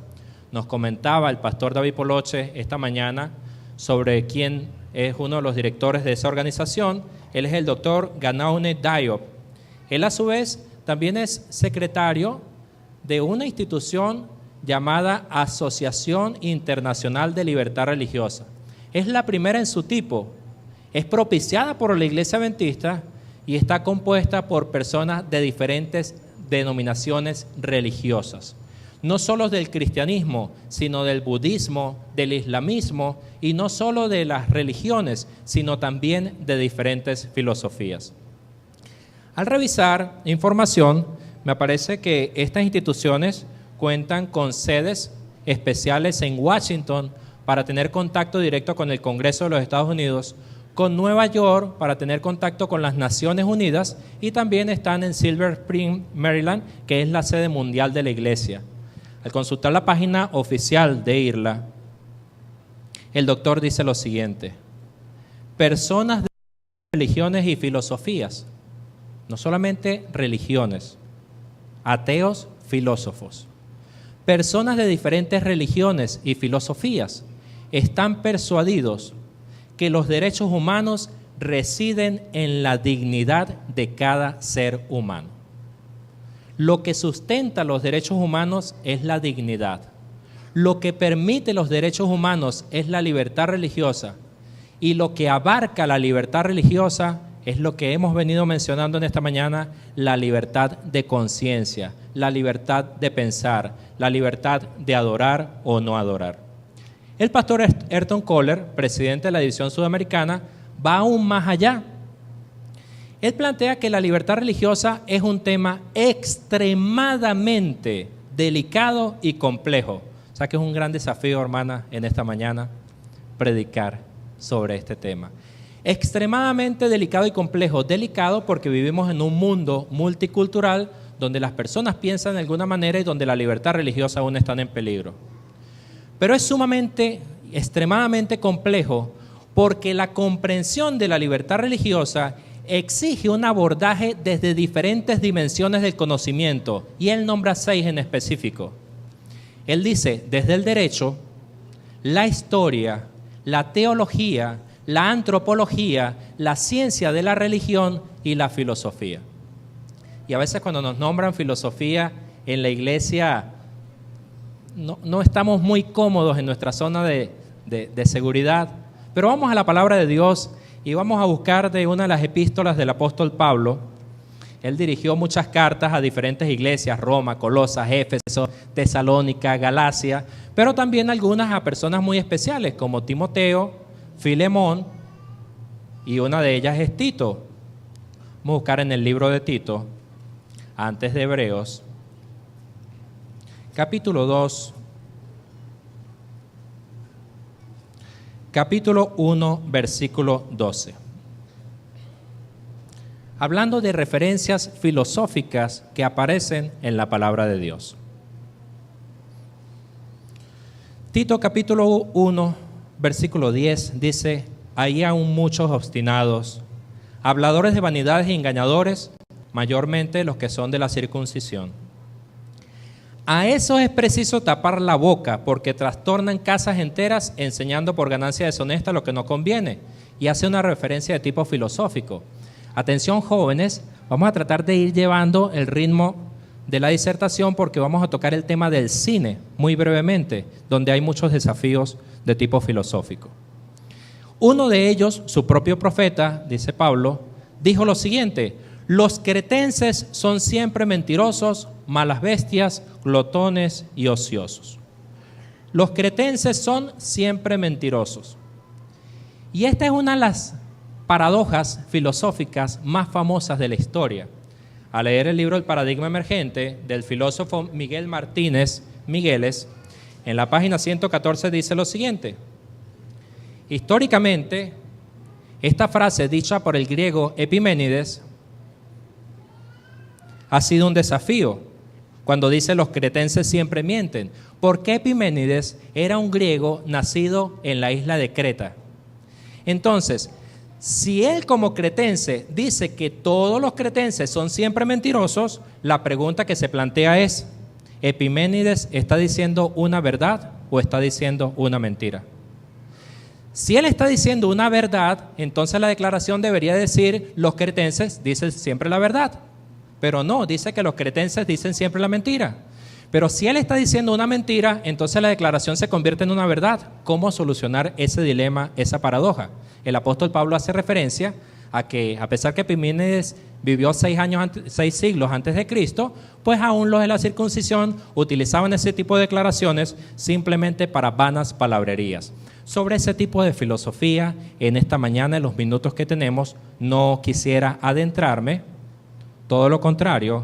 Nos comentaba el pastor David Poloche esta mañana sobre quién es uno de los directores de esa organización. Él es el doctor Ganaune Diop. Él a su vez también es secretario de una institución llamada Asociación Internacional de Libertad Religiosa. Es la primera en su tipo, es propiciada por la Iglesia Adventista y está compuesta por personas de diferentes denominaciones religiosas. No solo del cristianismo, sino del budismo, del islamismo y no solo de las religiones, sino también de diferentes filosofías. Al revisar información, me parece que estas instituciones cuentan con sedes especiales en Washington para tener contacto directo con el Congreso de los Estados Unidos, con Nueva York para tener contacto con las Naciones Unidas y también están en Silver Spring, Maryland, que es la sede mundial de la Iglesia. Al consultar la página oficial de IRLA, el doctor dice lo siguiente: personas de religiones y filosofías, no solamente religiones, ateos, filósofos. Personas de diferentes religiones y filosofías están persuadidos que los derechos humanos residen en la dignidad de cada ser humano. Lo que sustenta los derechos humanos es la dignidad. Lo que permite los derechos humanos es la libertad religiosa. Y lo que abarca la libertad religiosa es lo que hemos venido mencionando en esta mañana, la libertad de conciencia, la libertad de pensar, la libertad de adorar o no adorar. El pastor Ayrton Kohler, presidente de la División Sudamericana, va aún más allá. Él plantea que la libertad religiosa es un tema extremadamente delicado y complejo. O sea que es un gran desafío, hermana, en esta mañana, predicar sobre este tema. Extremadamente delicado y complejo. Delicado porque vivimos en un mundo multicultural donde las personas piensan de alguna manera y donde la libertad religiosa aún está en peligro. Pero es extremadamente complejo porque la comprensión de la libertad religiosa exige un abordaje desde diferentes dimensiones del conocimiento y él nombra 6 en específico. Él dice desde el derecho, la historia, la teología, la antropología, la ciencia de la religión y la filosofía. Y a veces cuando nos nombran filosofía en la iglesia no estamos muy cómodos en nuestra zona de seguridad, pero vamos a la palabra de Dios y vamos a buscar de una de las epístolas del apóstol Pablo. Él dirigió muchas cartas a diferentes iglesias, Roma, Colosas, Éfeso, Tesalónica, Galacia, pero también algunas a personas muy especiales como Timoteo, Filemón y una de ellas es Tito. Vamos a buscar en el libro de Tito, antes de Hebreos, capítulo 2, capítulo 1, versículo 12. Hablando de referencias filosóficas que aparecen en la palabra de Dios. Tito capítulo 1, versículo 10 dice: hay aún muchos obstinados, habladores de vanidades y engañadores, mayormente los que son de la circuncisión. A eso es preciso tapar la boca, porque trastornan casas enteras enseñando por ganancia deshonesta lo que no conviene, y hace una referencia de tipo filosófico. Atención, jóvenes, vamos a tratar de ir llevando el ritmo de la disertación porque vamos a tocar el tema del cine muy brevemente, donde hay muchos desafíos de tipo filosófico. Uno de ellos, su propio profeta, dice Pablo, dijo lo siguiente: los cretenses son siempre mentirosos, malas bestias, glotones y ociosos. Los cretenses son siempre mentirosos. Y esta es una de las paradojas filosóficas más famosas de la historia. Al leer el libro El Paradigma Emergente del filósofo Miguel Martínez Migueles, en la página 114 dice lo siguiente: históricamente, esta frase dicha por el griego Epiménides ha sido un desafío cuando dice los cretenses siempre mienten, porque Epiménides era un griego nacido en la isla de Creta. Entonces, si él como cretense dice que todos los cretenses son siempre mentirosos, la pregunta que se plantea es: ¿Epiménides está diciendo una verdad o está diciendo una mentira? Si él está diciendo una verdad, entonces la declaración debería decir: los cretenses dicen siempre la verdad. Pero no, dice que los cretenses dicen siempre la mentira. Pero si él está diciendo una mentira, entonces la declaración se convierte en una verdad. ¿Cómo solucionar ese dilema, esa paradoja? El apóstol Pablo hace referencia a que, a pesar que Epiménides vivió 6 siglos antes de Cristo, pues aún los de la circuncisión utilizaban ese tipo de declaraciones simplemente para vanas palabrerías. Sobre ese tipo de filosofía, en esta mañana, en los minutos que tenemos, no quisiera adentrarme. Todo lo contrario,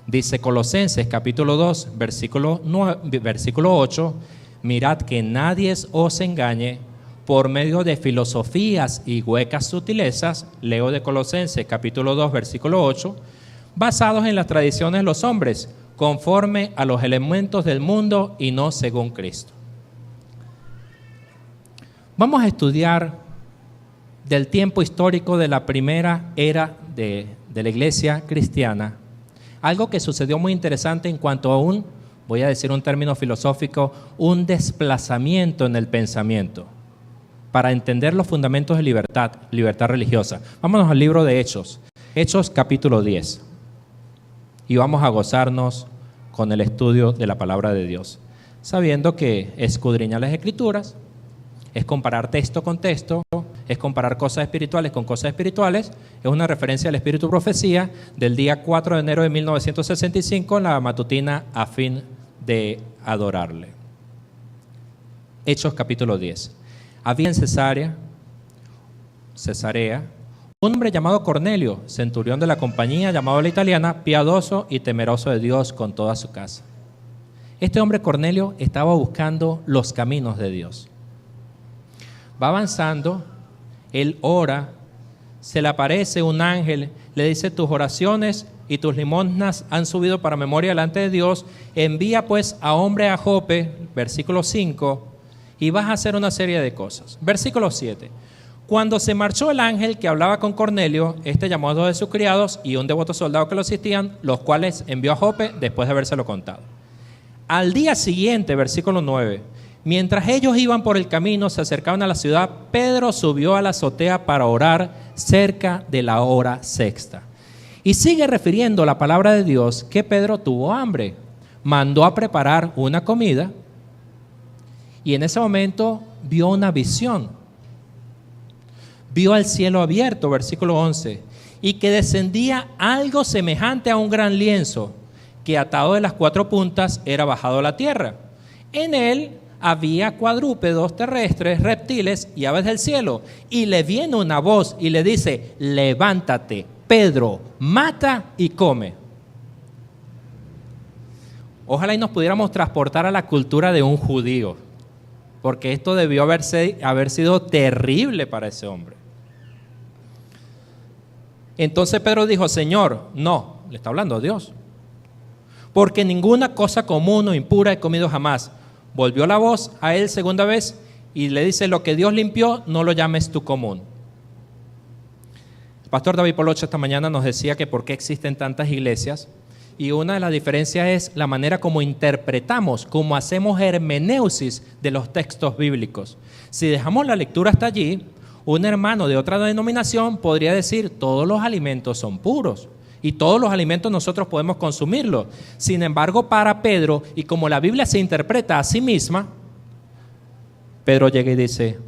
dice Colosenses capítulo 2, versículo 8, mirad que nadie os engañe por medio de filosofías y huecas sutilezas, leo de Colosenses capítulo 2, versículo 8, basados en las tradiciones de los hombres, conforme a los elementos del mundo y no según Cristo. Vamos a estudiar del tiempo histórico de la primera era de la iglesia cristiana, algo que sucedió muy interesante en cuanto a voy a decir un término filosófico, un desplazamiento en el pensamiento, para entender los fundamentos de libertad religiosa. Vámonos al libro de Hechos, Hechos capítulo 10, y vamos a gozarnos con el estudio de la palabra de Dios, sabiendo que escudriñar las Escrituras es comparar texto con texto, es comparar cosas espirituales con cosas espirituales, es una referencia al Espíritu Profecía del día 4 de enero de 1965 en la matutina a fin de adorarle. Hechos capítulo 10. Había en Cesarea, un hombre llamado Cornelio, centurión de la compañía, llamado la italiana, piadoso y temeroso de Dios con toda su casa. Este hombre Cornelio estaba buscando los caminos de Dios. Va avanzando, él ora, se le aparece un ángel, le dice: tus oraciones y tus limosnas han subido para memoria delante de Dios, envía pues a hombre a Jope, versículo 5, y vas a hacer una serie de cosas. Versículo 7, cuando se marchó el ángel que hablaba con Cornelio, este llamó a 2 de sus criados y un devoto soldado que lo asistían, los cuales envió a Jope después de habérselo contado. Al día siguiente, versículo 9, mientras ellos iban por el camino, se acercaban a la ciudad, Pedro subió a la azotea para orar cerca de la hora sexta. Y sigue refiriendo la palabra de Dios que Pedro tuvo hambre, mandó a preparar una comida y en ese momento vio una visión. Vio el cielo abierto, versículo 11, y que descendía algo semejante a un gran lienzo que atado de las 4 puntas era bajado a la tierra. En él había cuadrúpedos terrestres, reptiles y aves del cielo. Y le viene una voz y le dice: levántate, Pedro, mata y come. Ojalá y nos pudiéramos transportar a la cultura de un judío, porque esto debió haber sido terrible para ese hombre. Entonces Pedro dijo, Señor, no, le está hablando a Dios, porque ninguna cosa común o impura he comido jamás. Volvió la voz a él segunda vez y le dice, lo que Dios limpió, no lo llames tú común. El pastor David Polocho esta mañana nos decía que por qué existen tantas iglesias, y una de las diferencias es la manera como interpretamos, como hacemos hermeneusis de los textos bíblicos. Si dejamos la lectura hasta allí, un hermano de otra denominación podría decir, todos los alimentos son puros y todos los alimentos nosotros podemos consumirlos. Sin embargo, para Pedro, y como la Biblia se interpreta a sí misma, Pedro llega y dice,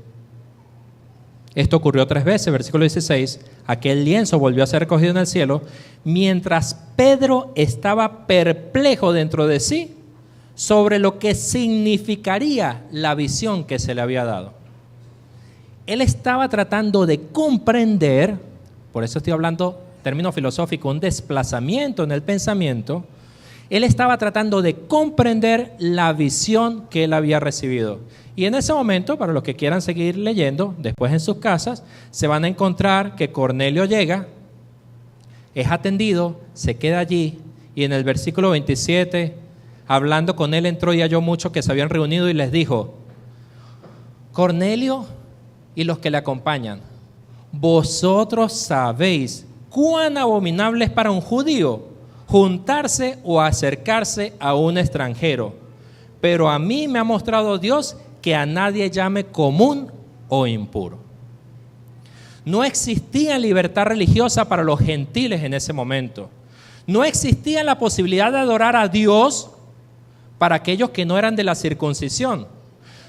esto ocurrió 3 veces, versículo 16, aquel lienzo volvió a ser recogido en el cielo, mientras Pedro estaba perplejo dentro de sí sobre lo que significaría la visión que se le había dado. Él estaba tratando de comprender, por eso estoy hablando término filosófico, un desplazamiento en el pensamiento. Él estaba tratando de comprender la visión que él había recibido. Y en ese momento, para los que quieran seguir leyendo, después en sus casas, se van a encontrar que Cornelio llega, es atendido, se queda allí, y en el versículo 27, hablando con él, entró y halló muchos que se habían reunido y les dijo, Cornelio y los que le acompañan, vosotros sabéis cuán abominable es para un judío juntarse o acercarse a un extranjero, pero a mí me ha mostrado Dios que a nadie llame común o impuro. No existía libertad religiosa para los gentiles en ese momento. No existía la posibilidad de adorar a Dios para aquellos que no eran de la circuncisión.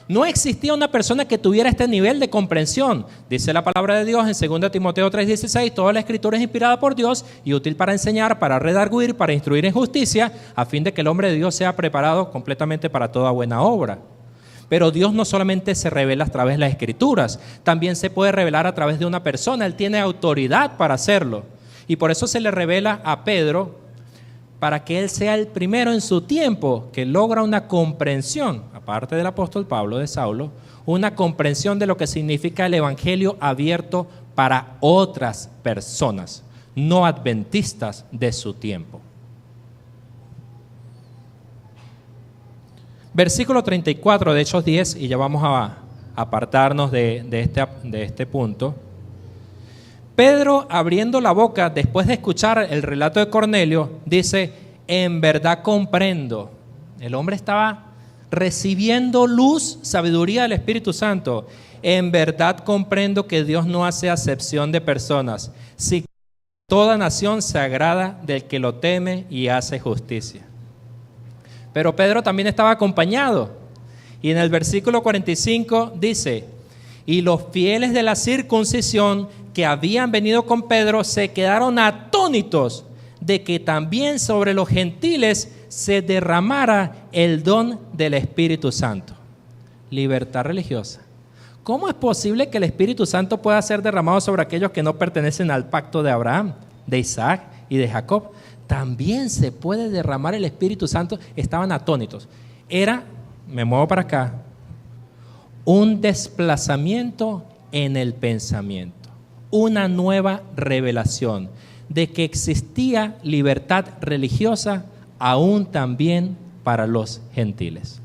No existía una persona que tuviera este nivel de comprensión. Dice la palabra de Dios en 2 Timoteo 3:16, toda la escritura es inspirada por Dios y útil para enseñar, para redarguir, para instruir en justicia, a fin de que el hombre de Dios sea preparado completamente para toda buena obra. Pero Dios no solamente se revela a través de las escrituras, también se puede revelar a través de una persona. Él tiene autoridad para hacerlo. Y por eso se le revela a Pedro, para que él sea el primero en su tiempo que logra una comprensión, aparte del apóstol Pablo de Saulo, una comprensión de lo que significa el evangelio abierto para otras personas, no adventistas de su tiempo. Versículo 34 de Hechos 10, y ya vamos a apartarnos de este punto. Pedro, abriendo la boca después de escuchar el relato de Cornelio, dice, en verdad comprendo. El hombre estaba recibiendo luz, sabiduría del Espíritu Santo. En verdad comprendo que Dios no hace acepción de personas. Si toda nación se agrada del que lo teme y hace justicia. Pero Pedro también estaba acompañado. Y en el versículo 45 dice, y los fieles de la circuncisión que habían venido con Pedro se quedaron atónitos de que también sobre los gentiles se derramara el don del Espíritu Santo. Libertad religiosa. ¿Cómo es posible que el Espíritu Santo pueda ser derramado sobre aquellos que no pertenecen al pacto de Abraham, de Isaac y de Jacob? También se puede derramar el Espíritu Santo. Estaban atónitos. Era, me muevo para acá, un desplazamiento en el pensamiento, una nueva revelación de que existía libertad religiosa aún también para los gentiles.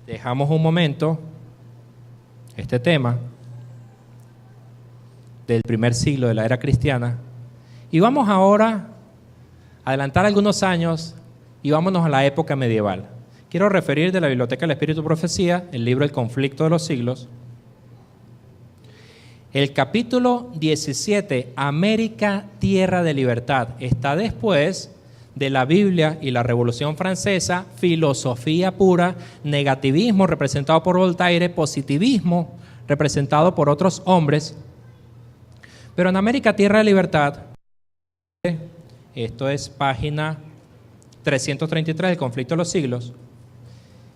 Dejamos un momento este tema del primer siglo de la era cristiana y vamos ahora a adelantar algunos años y vámonos a la época medieval. Quiero referir de la Biblioteca del Espíritu y Profecía, el libro El conflicto de los siglos. El capítulo 17, América, tierra de libertad, está después de la Biblia y la Revolución Francesa, filosofía pura, negativismo representado por Voltaire, positivismo representado por otros hombres. Pero en América, tierra de libertad, esto es página 333 del conflicto de los siglos,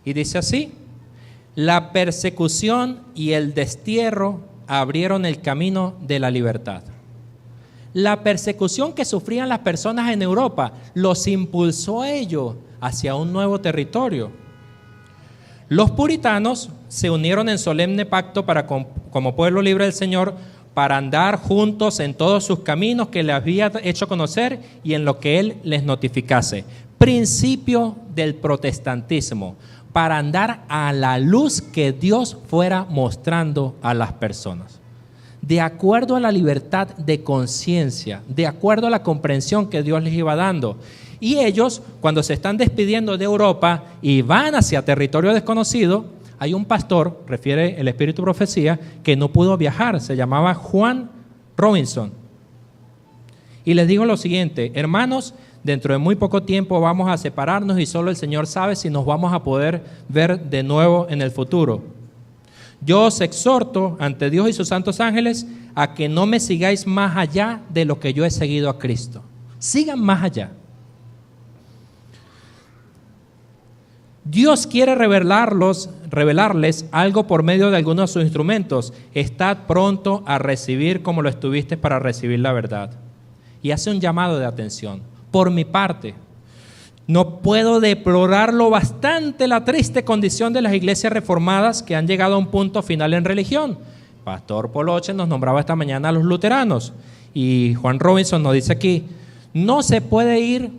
y dice así, la persecución y el destierro abrieron el camino de la libertad. La persecución que sufrían las personas en Europa los impulsó a ellos hacia un nuevo territorio. Los puritanos se unieron en solemne pacto como pueblo libre del Señor para andar juntos en todos sus caminos que le había hecho conocer y en lo que Él les notificase. Principio del protestantismo, para andar a la luz que Dios fuera mostrando a las personas. De acuerdo a la libertad de conciencia, de acuerdo a la comprensión que Dios les iba dando. Y ellos, cuando se están despidiendo de Europa y van hacia territorio desconocido, hay un pastor, refiere el Espíritu Profecía, que no pudo viajar, se llamaba Juan Robinson. Y les digo lo siguiente, hermanos, dentro de muy poco tiempo vamos a separarnos y solo el Señor sabe si nos vamos a poder ver de nuevo en el futuro. Yo os exhorto ante Dios y sus santos ángeles a que no me sigáis más allá de lo que yo he seguido a Cristo. Sigan más allá. Dios quiere revelarles algo por medio de algunos de sus instrumentos. Estad pronto a recibir como lo estuviste para recibir la verdad. Y hace un llamado de atención. Por mi parte, no puedo deplorar lo bastante la triste condición de las iglesias reformadas que han llegado a un punto final en religión. Pastor Poloche nos nombraba esta mañana a los luteranos y Juan Robinson nos dice aquí, no se puede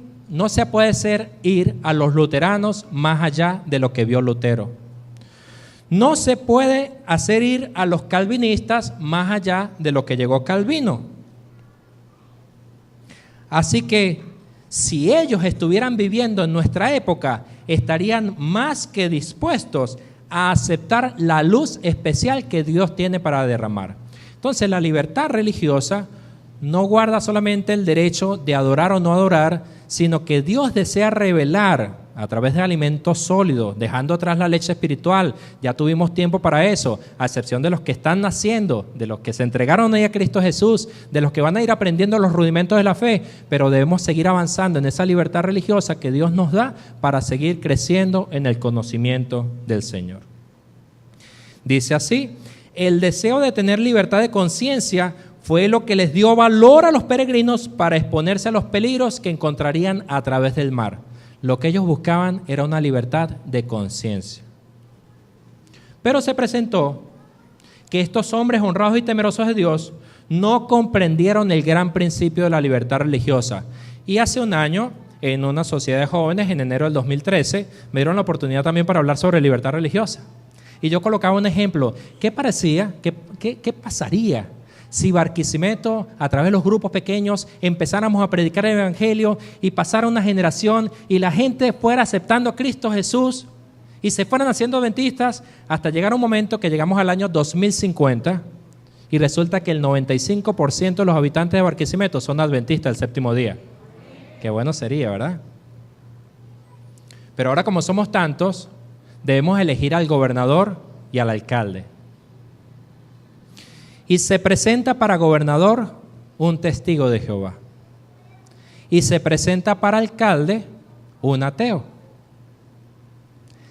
hacer ir a los luteranos más allá de lo que vio Lutero. No se puede hacer ir a los calvinistas más allá de lo que llegó Calvino. Así que si ellos estuvieran viviendo en nuestra época, estarían más que dispuestos a aceptar la luz especial que Dios tiene para derramar. Entonces, la libertad religiosa no guarda solamente el derecho de adorar o no adorar, sino que Dios desea revelar a través de alimentos sólidos, dejando atrás la leche espiritual. Ya tuvimos tiempo para eso, a excepción de los que están naciendo, de los que se entregaron ahí a Cristo Jesús, de los que van a ir aprendiendo los rudimentos de la fe, pero debemos seguir avanzando en esa libertad religiosa que Dios nos da para seguir creciendo en el conocimiento del Señor. Dice así, el deseo de tener libertad de conciencia fue lo que les dio valor a los peregrinos para exponerse a los peligros que encontrarían a través del mar. Lo que ellos buscaban era una libertad de conciencia. Pero se presentó que estos hombres honrados y temerosos de Dios no comprendieron el gran principio de la libertad religiosa. Y hace un año, en una sociedad de jóvenes, en enero del 2013, me dieron la oportunidad también para hablar sobre libertad religiosa. Y yo colocaba un ejemplo. ¿Qué pasaría si Barquisimeto, a través de los grupos pequeños, empezáramos a predicar el Evangelio y pasara una generación y la gente fuera aceptando a Cristo Jesús y se fueran haciendo adventistas hasta llegar a un momento que llegamos al año 2050 y resulta que el 95% de los habitantes de Barquisimeto son adventistas del séptimo día? Qué bueno sería, ¿verdad? Pero ahora, como somos tantos, debemos elegir al gobernador y al alcalde. Y se presenta para gobernador un testigo de Jehová. Y se presenta para alcalde un ateo.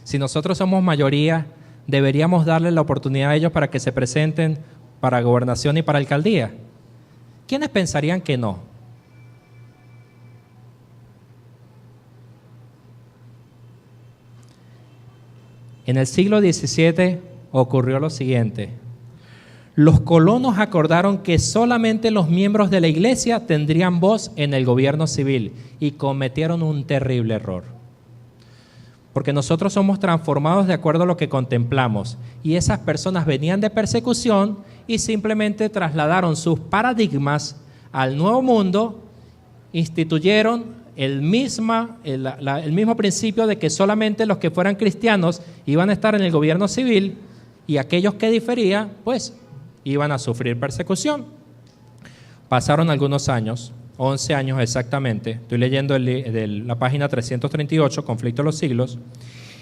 Si nosotros somos mayoría, deberíamos darle la oportunidad a ellos para que se presenten para gobernación y para alcaldía. ¿Quiénes pensarían que no? En el siglo XVII ocurrió lo siguiente. Los colonos acordaron que solamente los miembros de la iglesia tendrían voz en el gobierno civil y cometieron un terrible error. Porque nosotros somos transformados de acuerdo a lo que contemplamos y esas personas venían de persecución y simplemente trasladaron sus paradigmas al nuevo mundo, instituyeron el mismo principio de que solamente los que fueran cristianos iban a estar en el gobierno civil y aquellos que diferían, pues, iban a sufrir persecución. Pasaron algunos años, 11 años exactamente, estoy leyendo la página 338, Conflicto de los Siglos,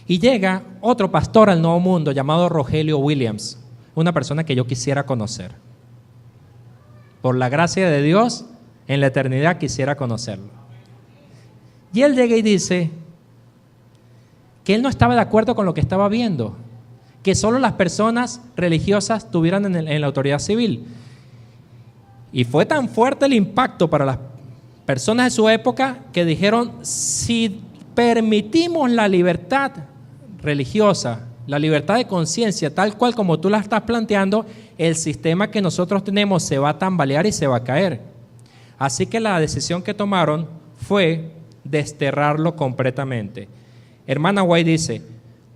y llega otro pastor al Nuevo Mundo llamado Rogelio Williams, una persona que yo quisiera conocer. Por la gracia de Dios, en la eternidad quisiera conocerlo. Y él llega y dice que él no estaba de acuerdo con lo que estaba viendo, que solo las personas religiosas estuvieran en la autoridad civil. Y fue tan fuerte el impacto para las personas de su época que dijeron, si permitimos la libertad religiosa, la libertad de conciencia, tal cual como tú la estás planteando, el sistema que nosotros tenemos se va a tambalear y se va a caer. Así que la decisión que tomaron fue desterrarlo completamente. Hermana White dice,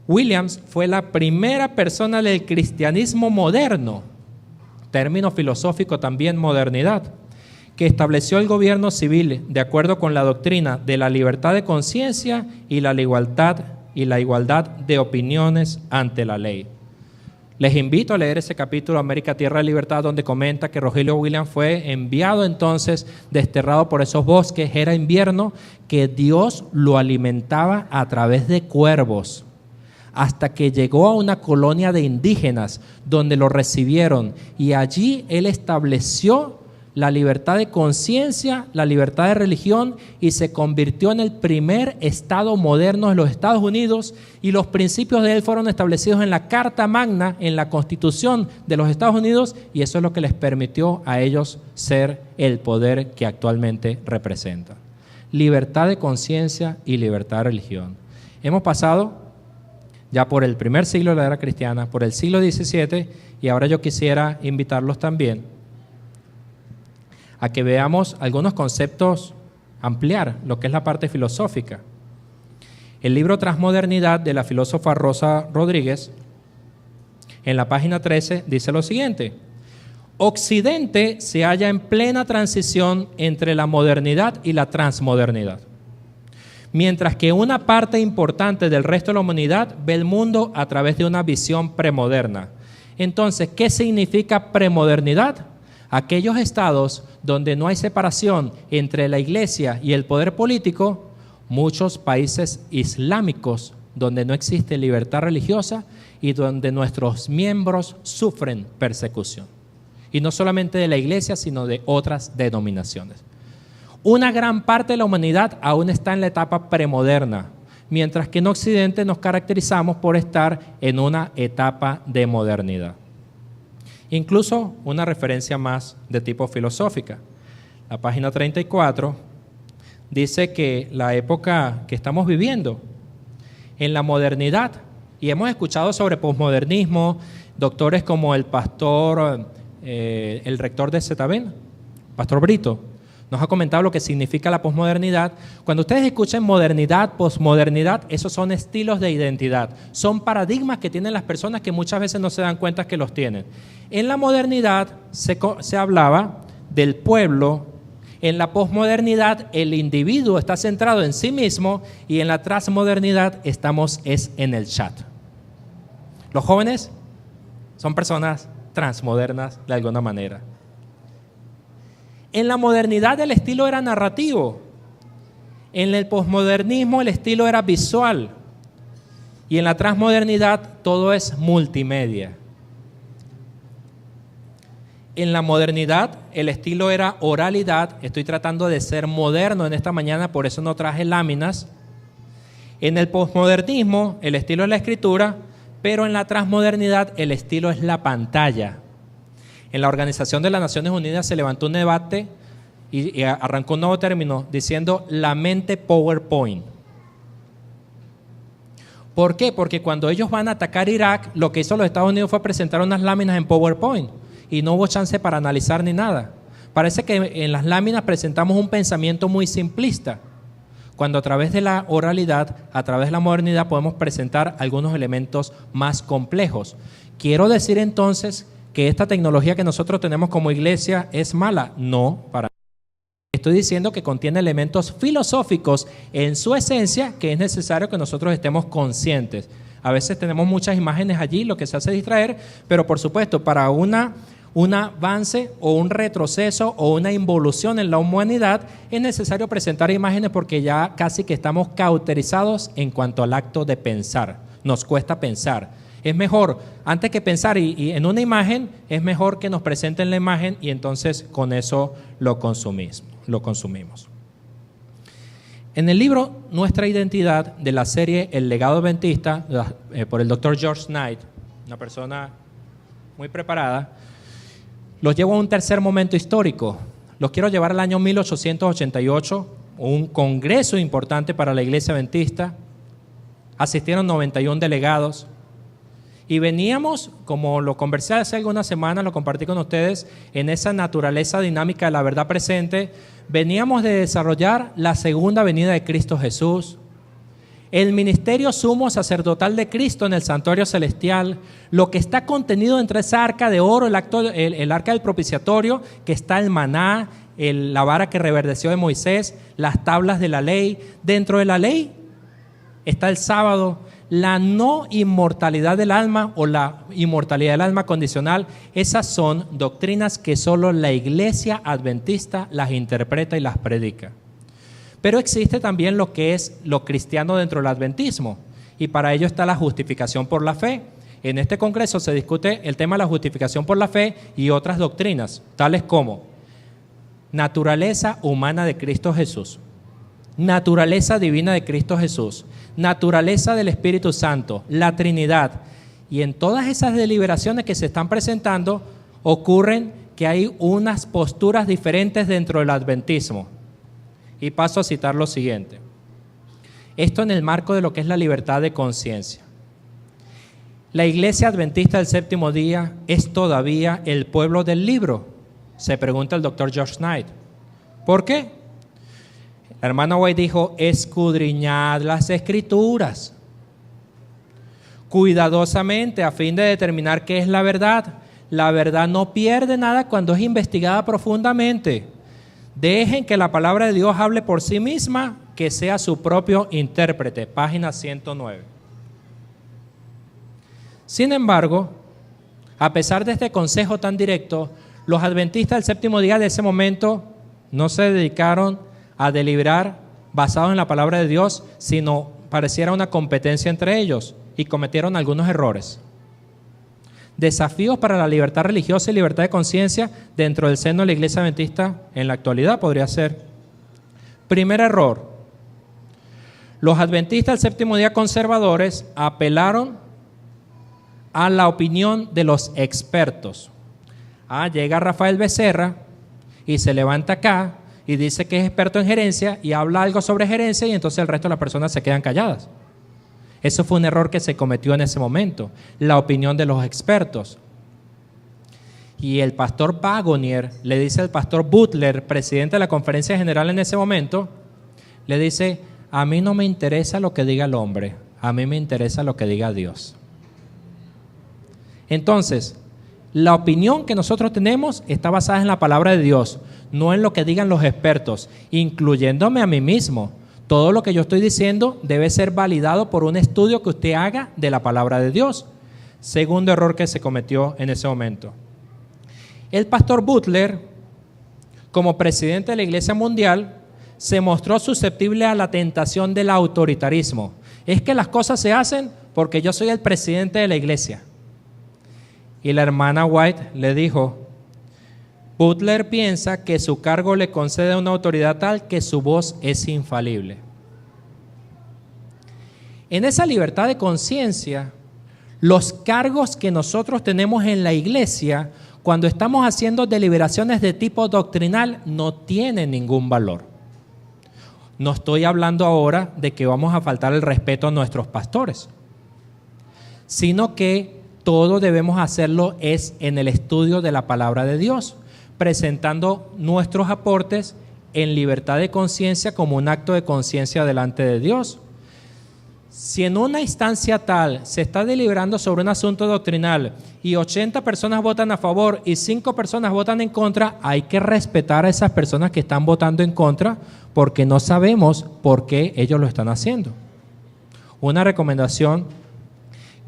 Williams fue la primera persona del cristianismo moderno, término filosófico también modernidad, que estableció el gobierno civil de acuerdo con la doctrina de la libertad de conciencia y la igualdad de opiniones ante la ley. Les invito a leer ese capítulo América, Tierra de Libertad, donde comenta que Rogelio Williams fue enviado entonces, desterrado por esos bosques, era invierno, que Dios lo alimentaba a través de cuervos, hasta que llegó a una colonia de indígenas donde lo recibieron y allí él estableció la libertad de conciencia, la libertad de religión y se convirtió en el primer estado moderno de los Estados Unidos y los principios de él fueron establecidos en la Carta Magna, en la Constitución de los Estados Unidos y eso es lo que les permitió a ellos ser el poder que actualmente representan. Libertad de conciencia y libertad de religión. Hemos pasado ya por el primer siglo de la era cristiana, por el siglo XVII y ahora yo quisiera invitarlos también a que veamos algunos conceptos, ampliar lo que es la parte filosófica. El libro Transmodernidad de la filósofa Rosa Rodríguez, en la página 13, dice lo siguiente: Occidente se halla en plena transición entre la modernidad y la transmodernidad, mientras que una parte importante del resto de la humanidad ve el mundo a través de una visión premoderna. Entonces, ¿qué significa premodernidad? Aquellos estados donde no hay separación entre la iglesia y el poder político, muchos países islámicos donde no existe libertad religiosa y donde nuestros miembros sufren persecución. Y no solamente de la iglesia, sino de otras denominaciones. Una gran parte de la humanidad aún está en la etapa premoderna, mientras que en Occidente nos caracterizamos por estar en una etapa de modernidad. Incluso una referencia más de tipo filosófica. La página 34 dice que la época que estamos viviendo en la modernidad, y hemos escuchado sobre posmodernismo, doctores como el pastor, el rector de Zetaben, Pastor Brito, nos ha comentado lo que significa la posmodernidad. Cuando ustedes escuchen modernidad, posmodernidad, esos son estilos de identidad, son paradigmas que tienen las personas que muchas veces no se dan cuenta que los tienen. En la modernidad se hablaba del pueblo, en la posmodernidad el individuo está centrado en sí mismo y en la transmodernidad estamos en el chat. Los jóvenes son personas transmodernas de alguna manera. En la modernidad el estilo era narrativo, en el posmodernismo el estilo era visual y en la transmodernidad todo es multimedia. En la modernidad el estilo era oralidad, estoy tratando de ser moderno en esta mañana, por eso no traje láminas. En el posmodernismo el estilo es la escritura, pero en la transmodernidad el estilo es la pantalla. En la Organización de las Naciones Unidas se levantó un debate y arrancó un nuevo término diciendo la mente PowerPoint. ¿Por qué? Porque cuando ellos van a atacar Irak, lo que hizo los Estados Unidos fue presentar unas láminas en PowerPoint y no hubo chance para analizar ni nada. Parece que en las láminas presentamos un pensamiento muy simplista, cuando a través de la oralidad, a través de la modernidad podemos presentar algunos elementos más complejos. Quiero decir entonces que esta tecnología que nosotros tenemos como iglesia es mala. No, para nada. Estoy diciendo que contiene elementos filosóficos en su esencia que es necesario que nosotros estemos conscientes. A veces tenemos muchas imágenes allí, lo que se hace es distraer, pero por supuesto para un avance o un retroceso o una involución en la humanidad es necesario presentar imágenes porque ya casi que estamos cauterizados en cuanto al acto de pensar. Nos cuesta pensar. Es mejor, antes que pensar y en una imagen, es mejor que nos presenten la imagen y entonces con eso lo consumimos. En el libro Nuestra Identidad de la serie El Legado Adventista, por el Dr. George Knight, una persona muy preparada, los llevo a un tercer momento histórico. Los quiero llevar al año 1888, un congreso importante para la Iglesia Adventista. Asistieron 91 delegados. Y veníamos, como lo conversé hace algunas semanas, lo compartí con ustedes, en esa naturaleza dinámica de la verdad presente, veníamos de desarrollar la segunda venida de Cristo Jesús, el ministerio sumo sacerdotal de Cristo en el santuario celestial, lo que está contenido entre esa arca de oro, el arca del propiciatorio, que está el maná, la vara que reverdeció de Moisés, las tablas de la ley. Dentro de la ley está el sábado, la no inmortalidad del alma o la inmortalidad del alma condicional. Esas son doctrinas que solo la iglesia adventista las interpreta y las predica. Pero existe también lo que es lo cristiano dentro del adventismo, y para ello está la justificación por la fe. En este congreso se discute el tema de la justificación por la fe y otras doctrinas, tales como naturaleza humana de Cristo Jesús, naturaleza divina de Cristo Jesús, naturaleza del Espíritu Santo, la Trinidad. Y en todas esas deliberaciones que se están presentando ocurren que hay unas posturas diferentes dentro del adventismo. Y paso a citar lo siguiente. Esto en el marco de lo que es la libertad de conciencia. ¿La iglesia adventista del séptimo día es todavía el pueblo del libro?, se pregunta el doctor George Knight. ¿Por qué? La hermana White dijo: escudriñad las escrituras cuidadosamente a fin de determinar qué es la verdad. La verdad no pierde nada cuando es investigada profundamente. Dejen que la palabra de Dios hable por sí misma, que sea su propio intérprete. Página 109. Sin embargo, a pesar de este consejo tan directo, los adventistas del séptimo día de ese momento no se dedicaron a deliberar basados en la palabra de Dios, sino pareciera una competencia entre ellos, y cometieron algunos errores. Desafíos para la libertad religiosa y libertad de conciencia dentro del seno de la iglesia adventista en la actualidad podría ser. Primer error: los adventistas del séptimo día conservadores apelaron a la opinión de los expertos. Llega Rafael Becerra y se levanta acá y dice que es experto en gerencia y habla algo sobre gerencia, y entonces el resto de las personas se quedan calladas. Eso fue un error que se cometió en ese momento, la opinión de los expertos. Y el pastor Wagonier le dice al pastor Butler, presidente de la conferencia general en ese momento, le dice: a mí no me interesa lo que diga el hombre, a mí me interesa lo que diga Dios. Entonces, la opinión que nosotros tenemos está basada en la palabra de Dios, no en lo que digan los expertos, incluyéndome a mí mismo. Todo lo que yo estoy diciendo debe ser validado por un estudio que usted haga de la palabra de Dios. Segundo error que se cometió en ese momento. El pastor Butler, como presidente de la Iglesia Mundial, se mostró susceptible a la tentación del autoritarismo. Es que las cosas se hacen porque yo soy el presidente de la iglesia. Y la hermana White le dijo: Butler piensa que su cargo le concede una autoridad tal que su voz es infalible. En esa libertad de conciencia, los cargos que nosotros tenemos en la iglesia, cuando estamos haciendo deliberaciones de tipo doctrinal, no tienen ningún valor. No estoy hablando ahora de que vamos a faltar el respeto a nuestros pastores, sino que todo debemos hacerlo es en el estudio de la palabra de Dios, presentando nuestros aportes en libertad de conciencia como un acto de conciencia delante de Dios. Si en una instancia tal se está deliberando sobre un asunto doctrinal y 80 personas votan a favor y 5 personas votan en contra, hay que respetar a esas personas que están votando en contra, porque no sabemos por qué ellos lo están haciendo. Una recomendación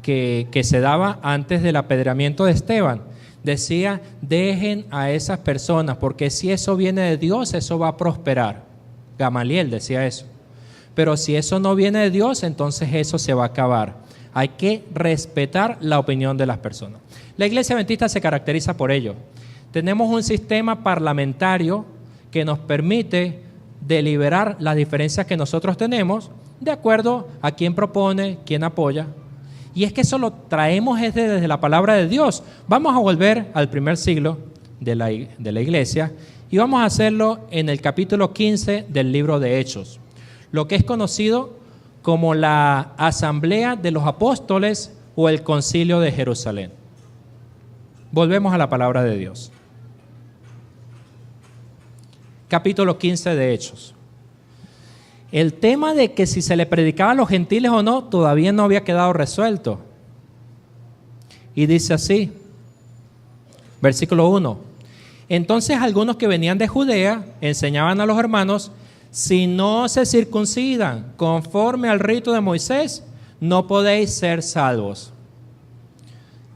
que se daba antes del apedreamiento de Esteban decía: dejen a esas personas, porque si eso viene de Dios, eso va a prosperar. Gamaliel decía eso. Pero si eso no viene de Dios, entonces eso se va a acabar. Hay que respetar la opinión de las personas. La Iglesia Adventista se caracteriza por ello. Tenemos un sistema parlamentario que nos permite deliberar las diferencias que nosotros tenemos de acuerdo a quién propone, quién apoya. Y es que eso lo traemos desde la palabra de Dios. Vamos a volver al primer siglo de la iglesia y vamos a hacerlo en el capítulo 15 del libro de Hechos, lo que es conocido como la Asamblea de los Apóstoles o el concilio de Jerusalén. Volvemos a la palabra de Dios. Capítulo 15 de Hechos. El tema de que si se le predicaba a los gentiles o no todavía no había quedado resuelto. Y dice así, versículo 1. Entonces algunos que venían de Judea enseñaban a los hermanos: si no se circuncidan conforme al rito de Moisés, no podéis ser salvos.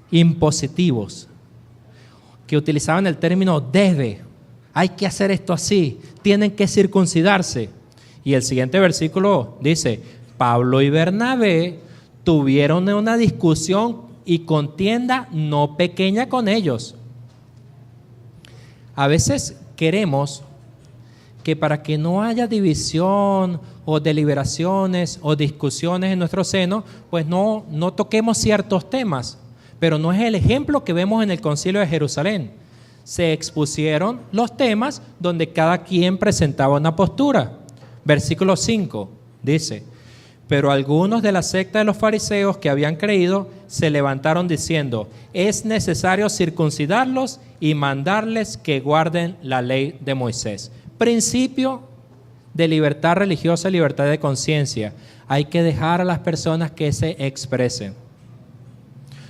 Impositivos, que utilizaban el término debe. Hay que hacer esto así, tienen que circuncidarse. Y el siguiente versículo dice: Pablo y Bernabé tuvieron una discusión y contienda no pequeña con ellos. A veces queremos que para que no haya división o deliberaciones o discusiones en nuestro seno, pues no toquemos ciertos temas. Pero no es el ejemplo que vemos en el Concilio de Jerusalén. Se expusieron los temas donde cada quien presentaba una postura. Versículo 5 dice: pero algunos de la secta de los fariseos que habían creído se levantaron diciendo: es necesario circuncidarlos y mandarles que guarden la ley de Moisés. Principio de libertad religiosa y libertad de conciencia. Hay que dejar a las personas que se expresen.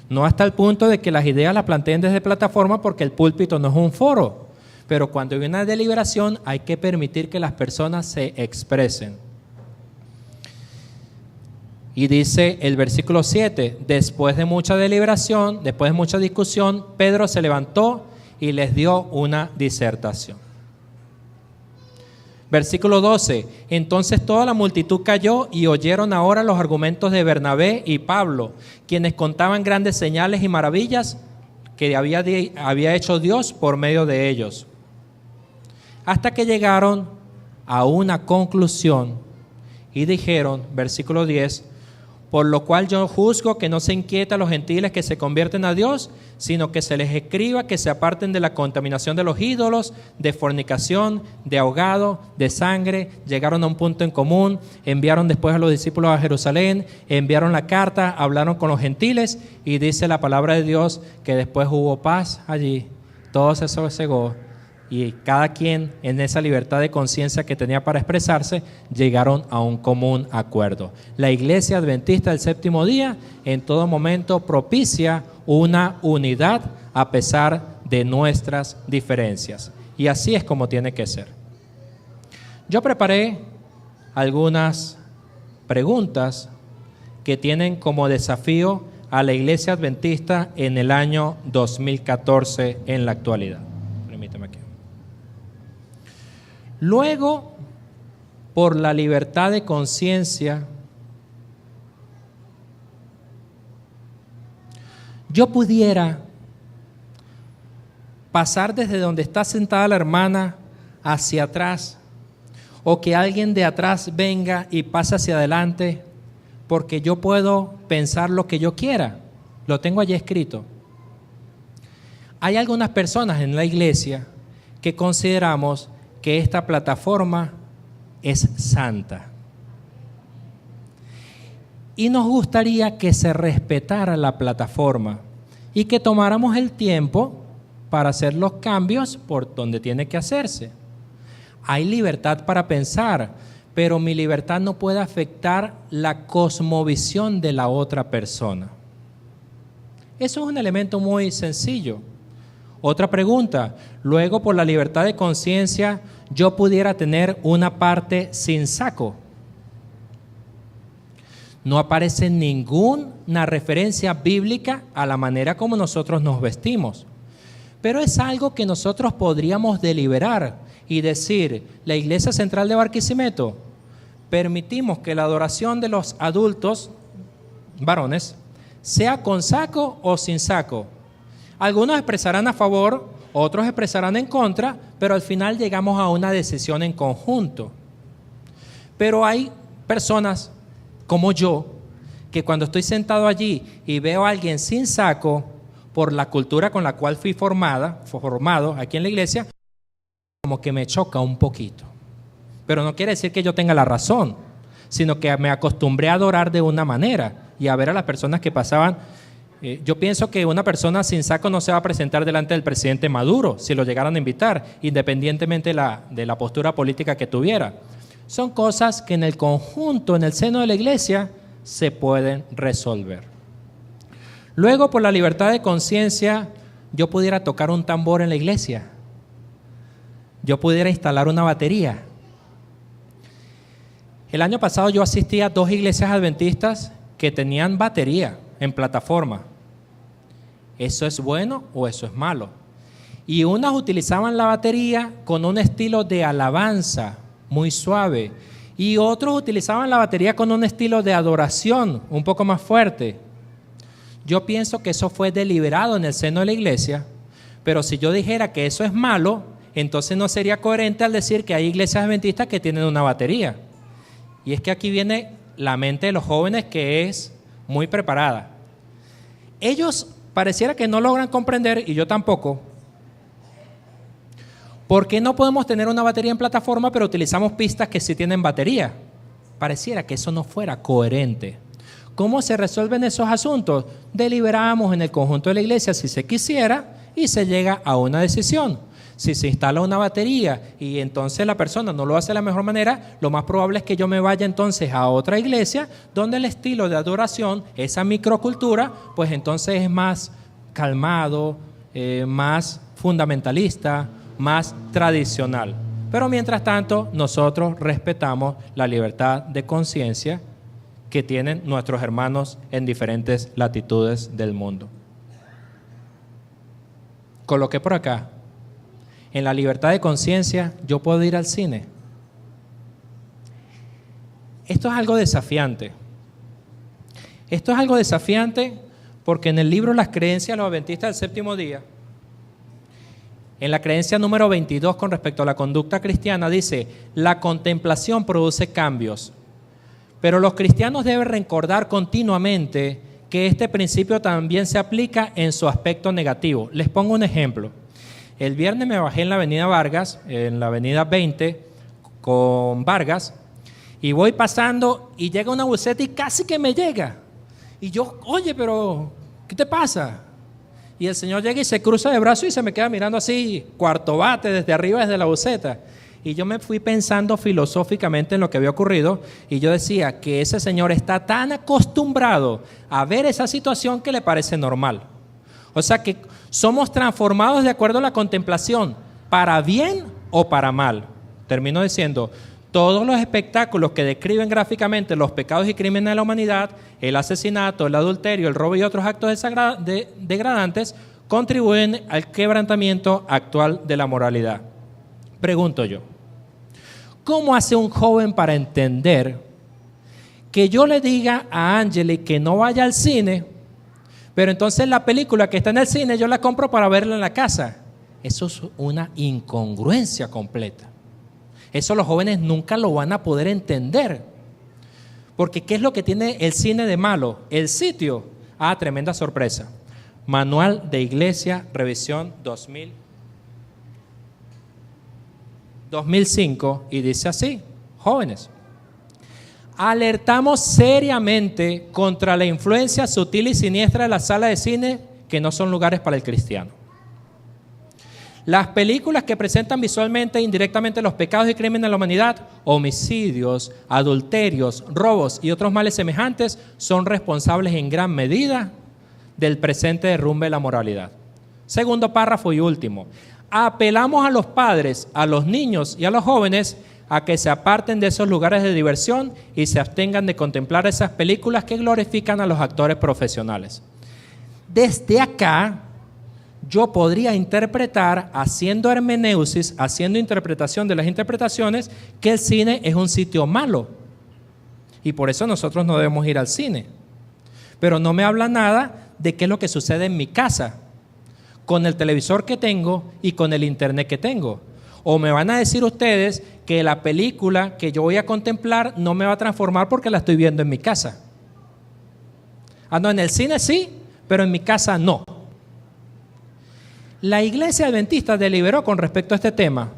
No hasta el punto de que las ideas las planteen desde plataforma, porque el púlpito no es un foro. Pero cuando hay una deliberación hay que permitir que las personas se expresen. Y dice el versículo 7, después de mucha deliberación, después de mucha discusión, Pedro se levantó y les dio una disertación. Versículo 12, entonces toda la multitud cayó y oyeron ahora los argumentos de Bernabé y Pablo, quienes contaban grandes señales y maravillas que había hecho Dios por medio de ellos. Hasta que llegaron a una conclusión y dijeron, versículo 10, por lo cual yo juzgo que no se inquieta a los gentiles que se convierten a Dios, sino que se les escriba que se aparten de la contaminación de los ídolos, de fornicación, de ahogado, de sangre. Llegaron a un punto en común, enviaron después a los discípulos a Jerusalén, enviaron la carta, hablaron con los gentiles y dice la palabra de Dios que después hubo paz allí, todo se sosegó. Y cada quien en esa libertad de conciencia que tenía para expresarse, llegaron a un común acuerdo. La Iglesia Adventista del Séptimo Día en todo momento propicia una unidad a pesar de nuestras diferencias. Y así es como tiene que ser. Yo preparé algunas preguntas que tienen como desafío a la Iglesia Adventista en el año 2014 en la actualidad. Permítame aquí. Luego, por la libertad de conciencia, yo pudiera pasar desde donde está sentada la hermana hacia atrás, o que alguien de atrás venga y pase hacia adelante, porque yo puedo pensar lo que yo quiera. Lo tengo allí escrito. Hay algunas personas en la iglesia que consideramos que esta plataforma es santa. Y nos gustaría que se respetara la plataforma y que tomáramos el tiempo para hacer los cambios por donde tiene que hacerse. Hay libertad para pensar, pero mi libertad no puede afectar la cosmovisión de la otra persona. Eso es un elemento muy sencillo. Otra pregunta, luego por la libertad de conciencia, yo pudiera tener una parte sin saco. No aparece ninguna referencia bíblica a la manera como nosotros nos vestimos, pero es algo que nosotros podríamos deliberar y decir, la Iglesia Central de Barquisimeto, permitimos que la adoración de los adultos, varones, sea con saco o sin saco. Algunos expresarán a favor, otros expresarán en contra, pero al final llegamos a una decisión en conjunto. Pero hay personas como yo, que cuando estoy sentado allí y veo a alguien sin saco, por la cultura con la cual fui formado aquí en la iglesia, como que me choca un poquito. Pero no quiere decir que yo tenga la razón, sino que me acostumbré a adorar de una manera y a ver a las personas que pasaban Yo pienso que una persona sin saco no se va a presentar delante del presidente Maduro si lo llegaran a invitar, independientemente de la postura política que tuviera. Son cosas que en el conjunto, en el seno de la iglesia, se pueden resolver. Luego, por la libertad de conciencia, yo pudiera tocar un tambor en la iglesia. Yo pudiera instalar una batería. El año pasado yo asistí a 2 iglesias adventistas que tenían batería en plataforma. ¿Eso es bueno o eso es malo? Y unas utilizaban la batería con un estilo de alabanza muy suave, y otros utilizaban la batería con un estilo de adoración un poco más fuerte. Yo pienso que eso fue deliberado en el seno de la iglesia, pero si yo dijera que eso es malo, entonces no sería coherente al decir que hay iglesias adventistas que tienen una batería. Y es que aquí viene la mente de los jóvenes, que es muy preparada. Ellos pareciera que no logran comprender, y yo tampoco, ¿por qué no podemos tener una batería en plataforma pero utilizamos pistas que sí tienen batería? Pareciera que eso no fuera coherente. ¿Cómo se resuelven esos asuntos? Deliberamos en el conjunto de la iglesia si se quisiera y se llega a una decisión. Si se instala una batería y entonces la persona no lo hace de la mejor manera, lo más probable es que yo me vaya entonces a otra iglesia donde el estilo de adoración, esa microcultura, pues entonces es más calmado, más fundamentalista, más tradicional. Pero mientras tanto, nosotros respetamos la libertad de conciencia que tienen nuestros hermanos en diferentes latitudes del mundo. Coloqué por acá, en la libertad de conciencia, yo puedo ir al cine. Esto es algo desafiante. Esto es algo desafiante porque en el libro Las creencias de los adventistas del séptimo día, en la creencia número 22 con respecto a la conducta cristiana, dice: la contemplación produce cambios, pero los cristianos deben recordar continuamente que este principio también se aplica en su aspecto negativo. Les pongo un ejemplo. El viernes me bajé en la avenida Vargas, en la avenida 20 con Vargas, y voy pasando y llega una buseta y casi que me llega. Y yo, oye, pero ¿qué te pasa? Y el señor llega y se cruza de brazos y se me queda mirando así, cuarto bate, desde arriba, desde la buseta. Y yo me fui pensando filosóficamente en lo que había ocurrido, y yo decía que ese señor está tan acostumbrado a ver esa situación que le parece normal. O sea que somos transformados de acuerdo a la contemplación, para bien o para mal. Termino diciendo, todos los espectáculos que describen gráficamente los pecados y crímenes de la humanidad, el asesinato, el adulterio, el robo y otros actos degradantes, contribuyen al quebrantamiento actual de la moralidad. Pregunto yo, ¿cómo hace un joven para entender que yo le diga a Angeli que no vaya al cine, pero entonces la película que está en el cine yo la compro para verla en la casa? Eso es una incongruencia completa. Eso los jóvenes nunca lo van a poder entender. Porque ¿qué es lo que tiene el cine de malo? El sitio. Ah, tremenda sorpresa. Manual de Iglesia, revisión 2005, y dice así: jóvenes, alertamos seriamente contra la influencia sutil y siniestra de la sala de cine, que no son lugares para el cristiano. Las películas que presentan visualmente e indirectamente los pecados y crímenes de la humanidad, homicidios, adulterios, robos y otros males semejantes, son responsables en gran medida del presente derrumbe de la moralidad. Segundo párrafo y último. Apelamos a los padres, a los niños y a los jóvenes a que se aparten de esos lugares de diversión y se abstengan de contemplar esas películas que glorifican a los actores profesionales. Desde acá, yo podría interpretar, haciendo hermeneusis, haciendo interpretación de las interpretaciones, que el cine es un sitio malo. Y por eso nosotros no debemos ir al cine. Pero no me habla nada de qué es lo que sucede en mi casa, con el televisor que tengo y con el internet que tengo. O me van a decir ustedes que la película que yo voy a contemplar no me va a transformar porque la estoy viendo en mi casa. Ah, no, en el cine sí, pero en mi casa no. La Iglesia Adventista deliberó con respecto a este tema,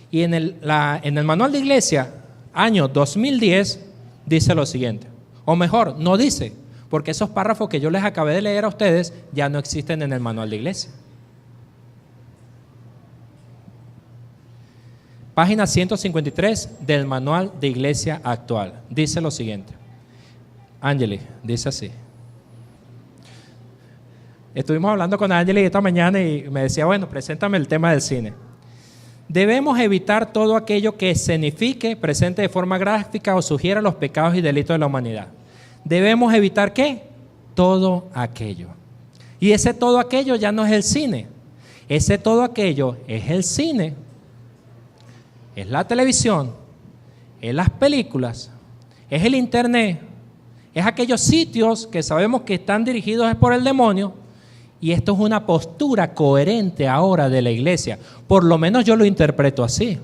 y en el Manual de Iglesia, año 2010, dice lo siguiente, o mejor, no dice, porque esos párrafos que yo les acabé de leer a ustedes ya no existen en el manual de iglesia. Página 153 del manual de iglesia actual. Dice lo siguiente. Angeli, dice así. Estuvimos hablando con Angeli esta mañana y me decía, bueno, preséntame el tema del cine. Debemos evitar todo aquello que escenifique, presente de forma gráfica o sugiera los pecados y delitos de la humanidad. Debemos evitar ¿qué? Todo aquello. Y ese todo aquello ya no es el cine. Ese todo aquello es el cine, es la televisión, es las películas, es el internet, es aquellos sitios que sabemos que están dirigidos por el demonio. Y esto es una postura coherente ahora de la iglesia. Por lo menos yo lo interpreto así.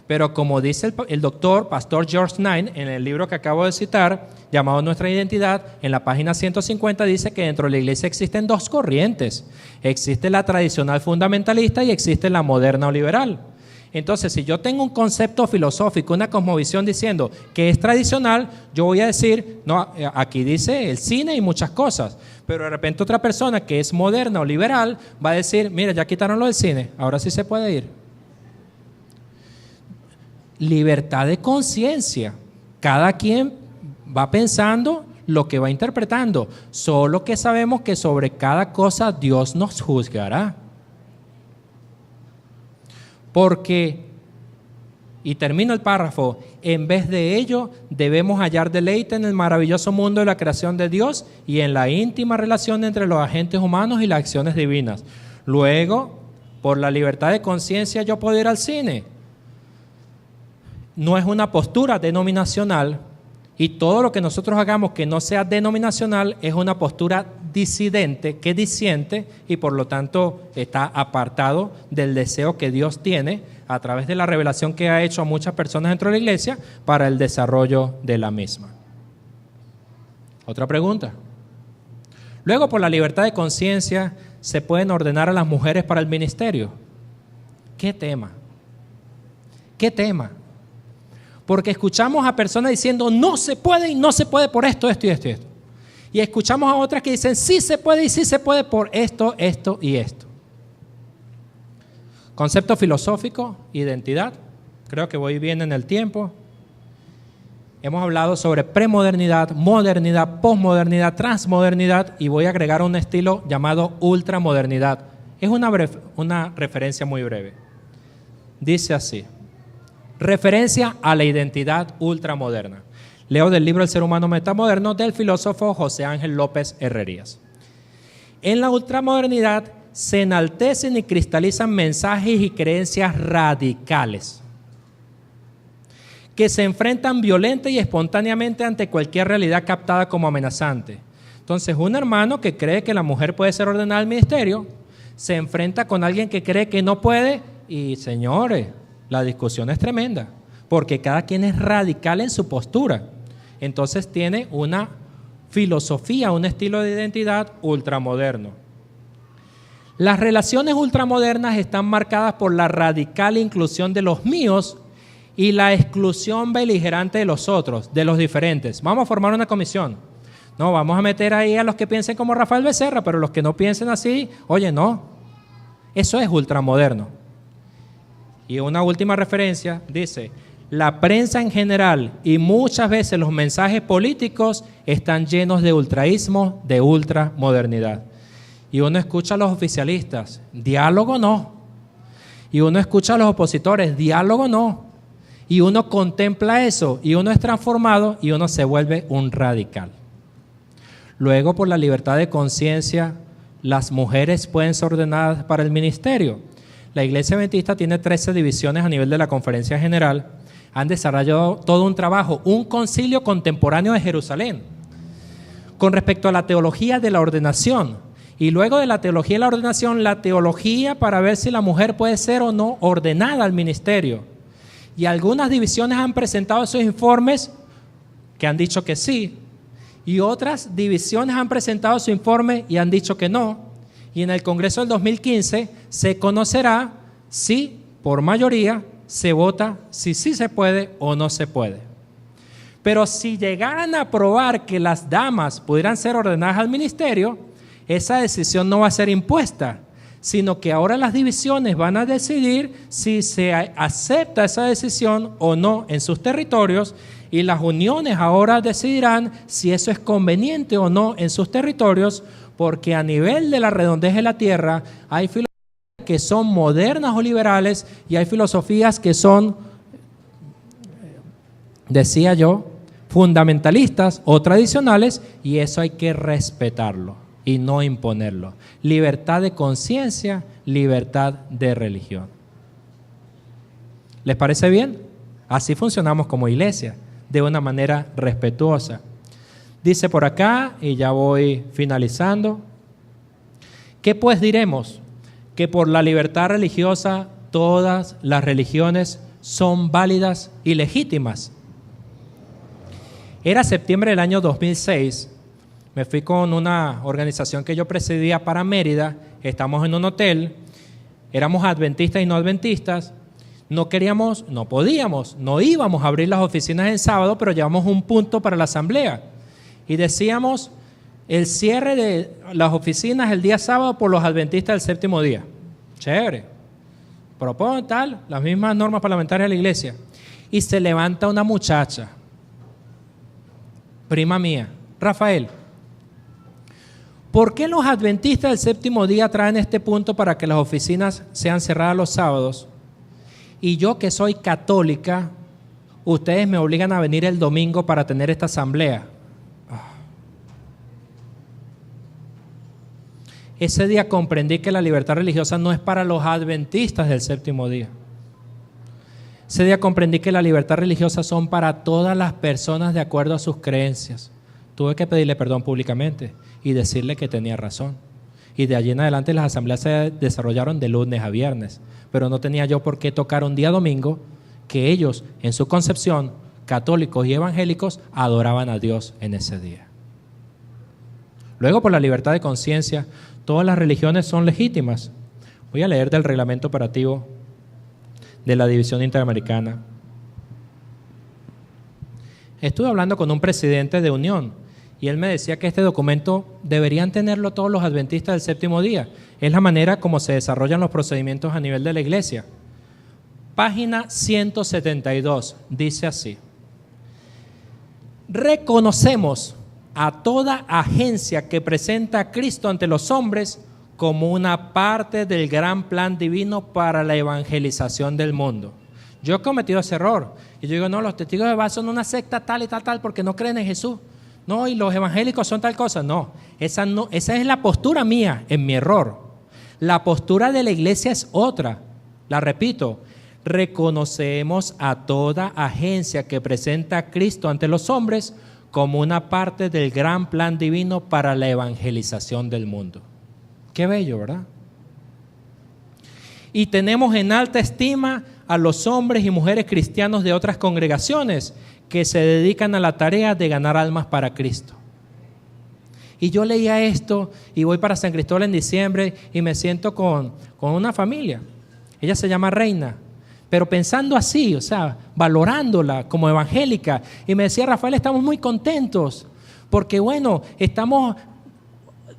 Pero como dice el doctor Pastor George Knight en el libro que acabo de citar, llamado Nuestra Identidad, en la página 150 dice que dentro de la iglesia existen dos corrientes. Existe la tradicional fundamentalista y existe la moderna o liberal. Entonces, si yo tengo un concepto filosófico, una cosmovisión diciendo que es tradicional, yo voy a decir, no, aquí dice el cine y muchas cosas. Pero de repente otra persona que es moderna o liberal va a decir, mira, ya quitaron lo del cine, ahora sí se puede ir. Libertad de conciencia. Cada quien va pensando lo que va interpretando. Solo que sabemos que sobre cada cosa Dios nos juzgará. Porque, y termino el párrafo, en vez de ello debemos hallar deleite en el maravilloso mundo de la creación de Dios y en la íntima relación entre los agentes humanos y las acciones divinas. Luego, por la libertad de conciencia yo puedo ir al cine. No es una postura denominacional y todo lo que nosotros hagamos que no sea denominacional es una postura disidente, que disiente y por lo tanto está apartado del deseo que Dios tiene a través de la revelación que ha hecho a muchas personas dentro de la iglesia para el desarrollo de la misma. Otra pregunta. Luego, por la libertad de conciencia, ¿se pueden ordenar a las mujeres para el ministerio? ¿Qué tema? ¿Qué tema? Porque escuchamos a personas diciendo no se puede y no se puede por esto, esto y esto y esto. Y escuchamos a otras que dicen sí se puede y sí se puede por esto, esto y esto. Concepto filosófico, identidad. Creo que voy bien en el tiempo. Hemos hablado sobre premodernidad, modernidad, posmodernidad, transmodernidad y voy a agregar un estilo llamado ultramodernidad. Es una referencia muy breve. Dice así. Referencia a la identidad ultramoderna. Leo del libro El ser humano metamoderno del filósofo José Ángel López Herrerías. En la ultramodernidad se enaltecen y cristalizan mensajes y creencias radicales que se enfrentan violenta y espontáneamente ante cualquier realidad captada como amenazante. Entonces, un hermano que cree que la mujer puede ser ordenada al ministerio se enfrenta con alguien que cree que no puede y, señores, la discusión es tremenda porque cada quien es radical en su postura. Entonces tiene una filosofía, un estilo de identidad ultramoderno. Las relaciones ultramodernas están marcadas por la radical inclusión de los míos y la exclusión beligerante de los otros, de los diferentes. Vamos a formar una comisión. No, vamos a meter ahí a los que piensen como Rafael Becerra, pero los que no piensen así, oye, no. Eso es ultramoderno. Y una última referencia dice, la prensa en general y muchas veces los mensajes políticos están llenos de ultraísmo, de ultramodernidad. Y uno escucha a los oficialistas, diálogo no. Y uno escucha a los opositores, diálogo no. Y uno contempla eso y uno es transformado y uno se vuelve un radical. Luego, por la libertad de conciencia, las mujeres pueden ser ordenadas para el ministerio. La Iglesia Adventista tiene 13 divisiones a nivel de la Conferencia General. Han desarrollado todo un trabajo, un concilio contemporáneo de Jerusalén con respecto a la teología de la ordenación. Y luego de la teología de la ordenación, la teología para ver si la mujer puede ser o no ordenada al ministerio. Y algunas divisiones han presentado esos informes que han dicho que sí. Y otras divisiones han presentado su informe y han dicho que no. Y en el Congreso del 2015 se conocerá si por mayoría se vota si sí se puede o no se puede. Pero si llegaran a probar que las damas pudieran ser ordenadas al ministerio, esa decisión no va a ser impuesta, sino que ahora las divisiones van a decidir si se acepta esa decisión o no en sus territorios, y las uniones ahora decidirán si eso es conveniente o no en sus territorios, porque a nivel de la redondez de la tierra hay filosofías que son modernas o liberales y hay filosofías que son, decía yo, fundamentalistas o tradicionales, y eso hay que respetarlo y no imponerlo. Libertad de conciencia, libertad de religión. ¿Les parece bien? Así funcionamos como iglesia, de una manera respetuosa. Dice por acá, y ya voy finalizando, ¿qué pues diremos? Que por la libertad religiosa todas las religiones son válidas y legítimas. Era septiembre del año 2006, me fui con una organización que yo presidía para Mérida, estamos en un hotel, éramos adventistas y no adventistas, no queríamos, no podíamos, no íbamos a abrir las oficinas en sábado, pero llevamos un punto para la asamblea y decíamos el cierre de las oficinas el día sábado por los adventistas del séptimo día. Chévere. Proponen tal, las mismas normas parlamentarias de la iglesia. Y se levanta una muchacha, prima mía, Rafael, ¿por qué los adventistas del séptimo día traen este punto para que las oficinas sean cerradas los sábados? Y yo, que soy católica, ustedes me obligan a venir el domingo para tener esta asamblea. Ese día comprendí que la libertad religiosa no es para los adventistas del séptimo día. Ese día comprendí que la libertad religiosa son para todas las personas de acuerdo a sus creencias. Tuve que pedirle perdón públicamente y decirle que tenía razón. Y de allí en adelante las asambleas se desarrollaron de lunes a viernes. Pero no tenía yo por qué tocar un día domingo que ellos, en su concepción, católicos y evangélicos, adoraban a Dios en ese día. Luego, por la libertad de conciencia, todas las religiones son legítimas. Voy a leer del reglamento operativo de la División Interamericana. Estuve hablando con un presidente de Unión y él me decía que este documento deberían tenerlo todos los adventistas del séptimo día. Es la manera como se desarrollan los procedimientos a nivel de la iglesia. Página 172, dice así: reconocemos a toda agencia que presenta a Cristo ante los hombres como una parte del gran plan divino para la evangelización del mundo. Yo he cometido ese error. Y yo digo, no, los testigos de Jehová son una secta tal y tal, tal, porque no creen en Jesús. No, y los evangélicos son tal cosa. No, esa es la postura mía en mi error. La postura de la iglesia es otra. La repito, reconocemos a toda agencia que presenta a Cristo ante los hombres como una parte del gran plan divino para la evangelización del mundo. Qué bello, ¿verdad? Y tenemos en alta estima a los hombres y mujeres cristianos de otras congregaciones que se dedican a la tarea de ganar almas para Cristo. Y yo leía esto y voy para San Cristóbal en diciembre y me siento con una familia. Ella se llama Reina, pero pensando así, o sea, valorándola como evangélica. Y me decía, Rafael, estamos muy contentos porque, bueno, estamos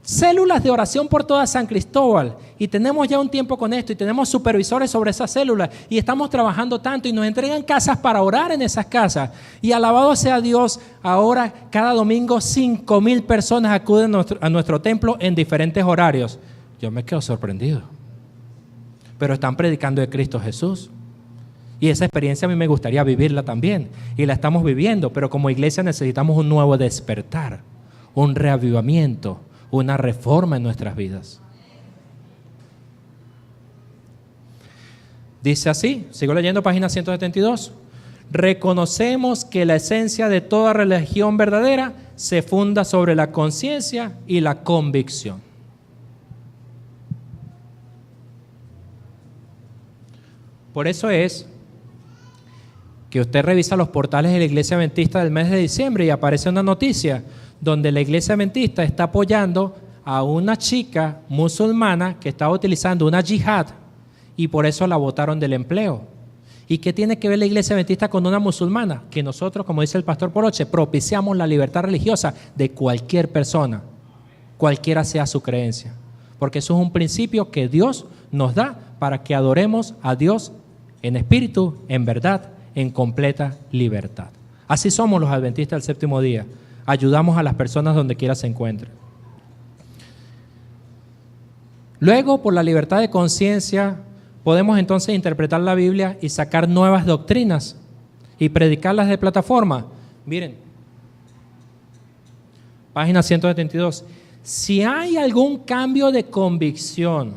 células de oración por toda San Cristóbal y tenemos ya un tiempo con esto y tenemos supervisores sobre esas células y estamos trabajando tanto y nos entregan casas para orar en esas casas y alabado sea Dios, ahora cada domingo 5,000 personas acuden a nuestro templo en diferentes horarios. Yo me quedo sorprendido, pero están predicando de Cristo Jesús y esa experiencia a mí me gustaría vivirla también y la estamos viviendo, pero como iglesia necesitamos un nuevo despertar, un reavivamiento, una reforma en nuestras vidas. Dice así, sigo leyendo página 172. Reconocemos que la esencia de toda religión verdadera se funda sobre la conciencia y la convicción. Por eso es que usted revisa los portales de la Iglesia Adventista del mes de diciembre y aparece una noticia donde la Iglesia Adventista está apoyando a una chica musulmana que estaba utilizando una yihad y por eso la botaron del empleo. ¿Y qué tiene que ver la iglesia adventista con una musulmana? Que nosotros, como dice el pastor Poroche, propiciamos la libertad religiosa de cualquier persona, cualquiera sea su creencia. Porque eso es un principio que Dios nos da para que adoremos a Dios en espíritu, en verdad, en completa libertad. Así somos los adventistas del séptimo día. Ayudamos a las personas donde quiera se encuentren. Luego, por la libertad de conciencia, podemos entonces interpretar la Biblia y sacar nuevas doctrinas y predicarlas de plataforma. Miren, página 172. Si hay algún cambio de convicción,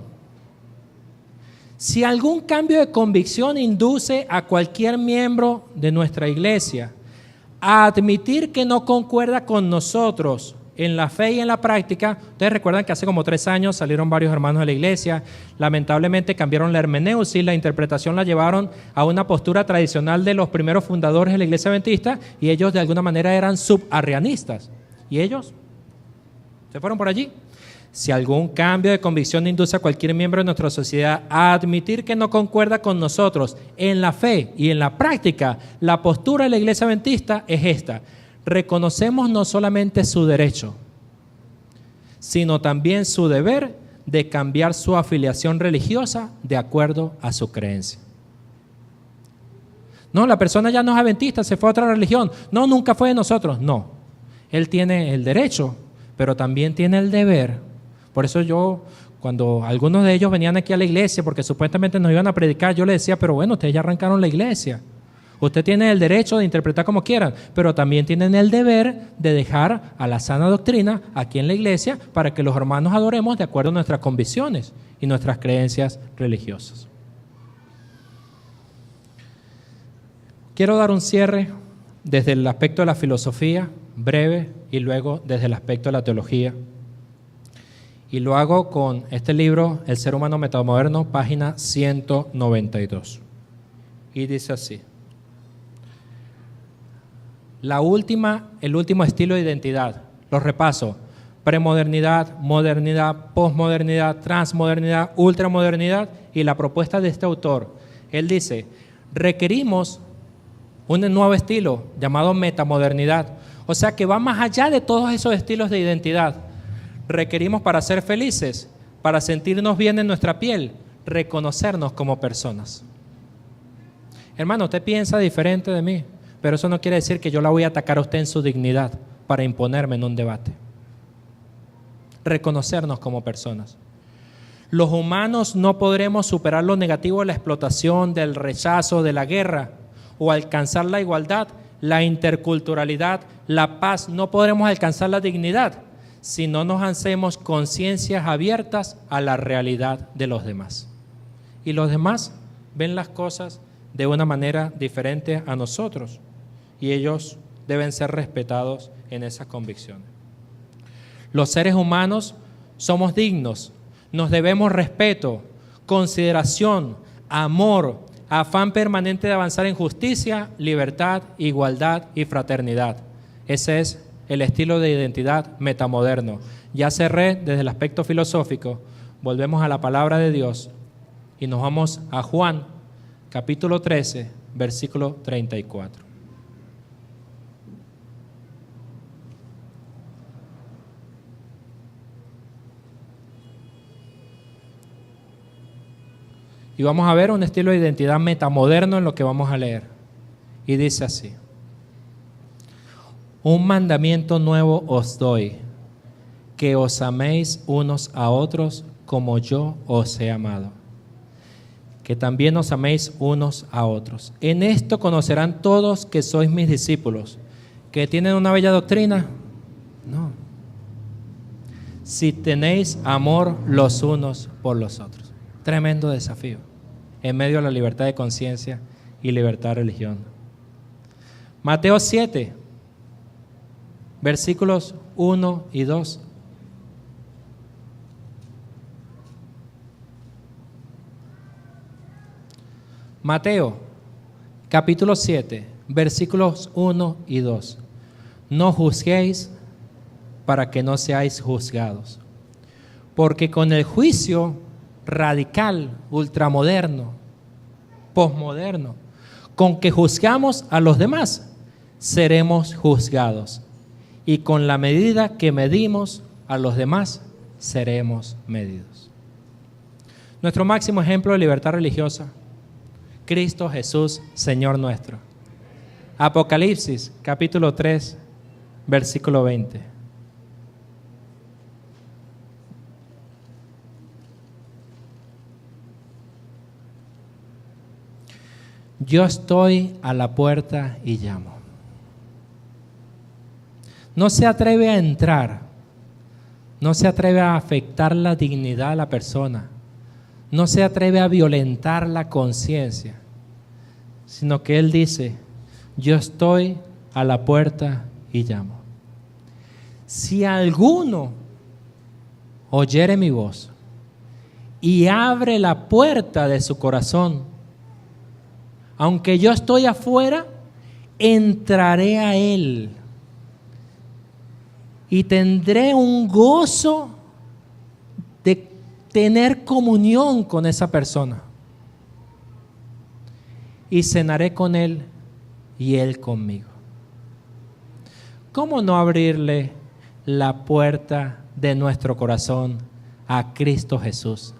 si algún cambio de convicción induce a cualquier miembro de nuestra iglesia a admitir que no concuerda con nosotros en la fe y en la práctica, ustedes recuerdan que hace como 3 años salieron varios hermanos de la iglesia, lamentablemente cambiaron la hermeneusis, la interpretación la llevaron a una postura tradicional de los primeros fundadores de la iglesia adventista y ellos de alguna manera eran subarrianistas. ¿Y ellos? ¿Se fueron por allí? Si algún cambio de convicción induce a cualquier miembro de nuestra sociedad a admitir que no concuerda con nosotros en la fe y en la práctica, la postura de la iglesia adventista es esta: reconocemos no solamente su derecho, sino también su deber de cambiar su afiliación religiosa de acuerdo a su creencia. No, la persona ya no es adventista, se fue a otra religión. No, nunca fue de nosotros. No, él tiene el derecho, pero también tiene el deber. Por eso yo, cuando algunos de ellos venían aquí a la iglesia, porque supuestamente nos iban a predicar, yo les decía, pero bueno, ustedes ya arrancaron la iglesia. Usted tiene el derecho de interpretar como quieran, pero también tienen el deber de dejar a la sana doctrina aquí en la iglesia para que los hermanos adoremos de acuerdo a nuestras convicciones y nuestras creencias religiosas. Quiero dar un cierre desde el aspecto de la filosofía, breve, y luego desde el aspecto de la teología. Y lo hago con este libro, El ser humano metamoderno, página 192. Y dice así: el último estilo de identidad. Los repaso: premodernidad, modernidad, posmodernidad, transmodernidad, ultramodernidad. Y la propuesta de este autor, él dice, requerimos un nuevo estilo llamado metamodernidad. O sea que va más allá de todos esos estilos de identidad. Requerimos para ser felices, para sentirnos bien en nuestra piel, reconocernos como personas. Hermano, usted piensa diferente de mí, pero eso no quiere decir que yo la voy a atacar a usted en su dignidad para imponerme en un debate. Reconocernos como personas. Los humanos no podremos superar lo negativo de la explotación, del rechazo, de la guerra, o alcanzar la igualdad, la interculturalidad, la paz. No podremos alcanzar la dignidad si no nos hacemos conciencias abiertas a la realidad de los demás. Y los demás ven las cosas de una manera diferente a nosotros y ellos deben ser respetados en esas convicciones. Los seres humanos somos dignos, nos debemos respeto, consideración, amor, afán permanente de avanzar en justicia, libertad, igualdad y fraternidad. Ese es el estilo de identidad metamoderno. Ya cerré desde el aspecto filosófico, volvemos a la palabra de Dios y nos vamos a Juan, capítulo 13, versículo 34. Y vamos a ver un estilo de identidad metamoderno en lo que vamos a leer. Y dice así: un mandamiento nuevo os doy, que os améis unos a otros como yo os he amado, que también os améis unos a otros. En esto conocerán todos que sois mis discípulos. ¿Que tienen una bella doctrina? No. Si tenéis amor los unos por los otros. Tremendo desafío en medio de la libertad de conciencia y libertad de religión. Mateo 7, versículos 1 y 2. Mateo, capítulo 7, versículos 1 y 2. No juzguéis para que no seáis juzgados, porque con el juicio radical, ultramoderno, posmoderno, Con que juzgamos a los demás, seremos juzgados. Y con la medida que medimos a los demás, seremos medidos. Nuestro máximo ejemplo de libertad religiosa, Cristo Jesús, Señor nuestro. Apocalipsis, capítulo 3, versículo 20. Yo estoy a la puerta y llamo. No se atreve a entrar, no se atreve a afectar la dignidad de la persona, no se atreve a violentar la conciencia, sino que Él dice, yo estoy a la puerta y llamo. Si alguno oyere mi voz y abre la puerta de su corazón, aunque yo estoy afuera, entraré a Él y tendré un gozo de tener comunión con esa persona. Y cenaré con Él y Él conmigo. ¿Cómo no abrirle la puerta de nuestro corazón a Cristo Jesús,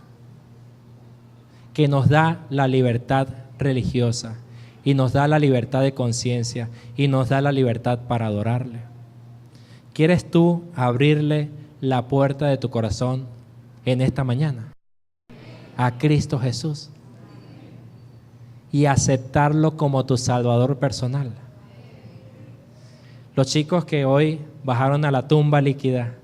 que nos da la libertad religiosa y nos da la libertad de conciencia y nos da la libertad para adorarle? ¿Quieres tú abrirle la puerta de tu corazón en esta mañana a Cristo Jesús y aceptarlo como tu Salvador personal? Los chicos que hoy bajaron a la tumba líquida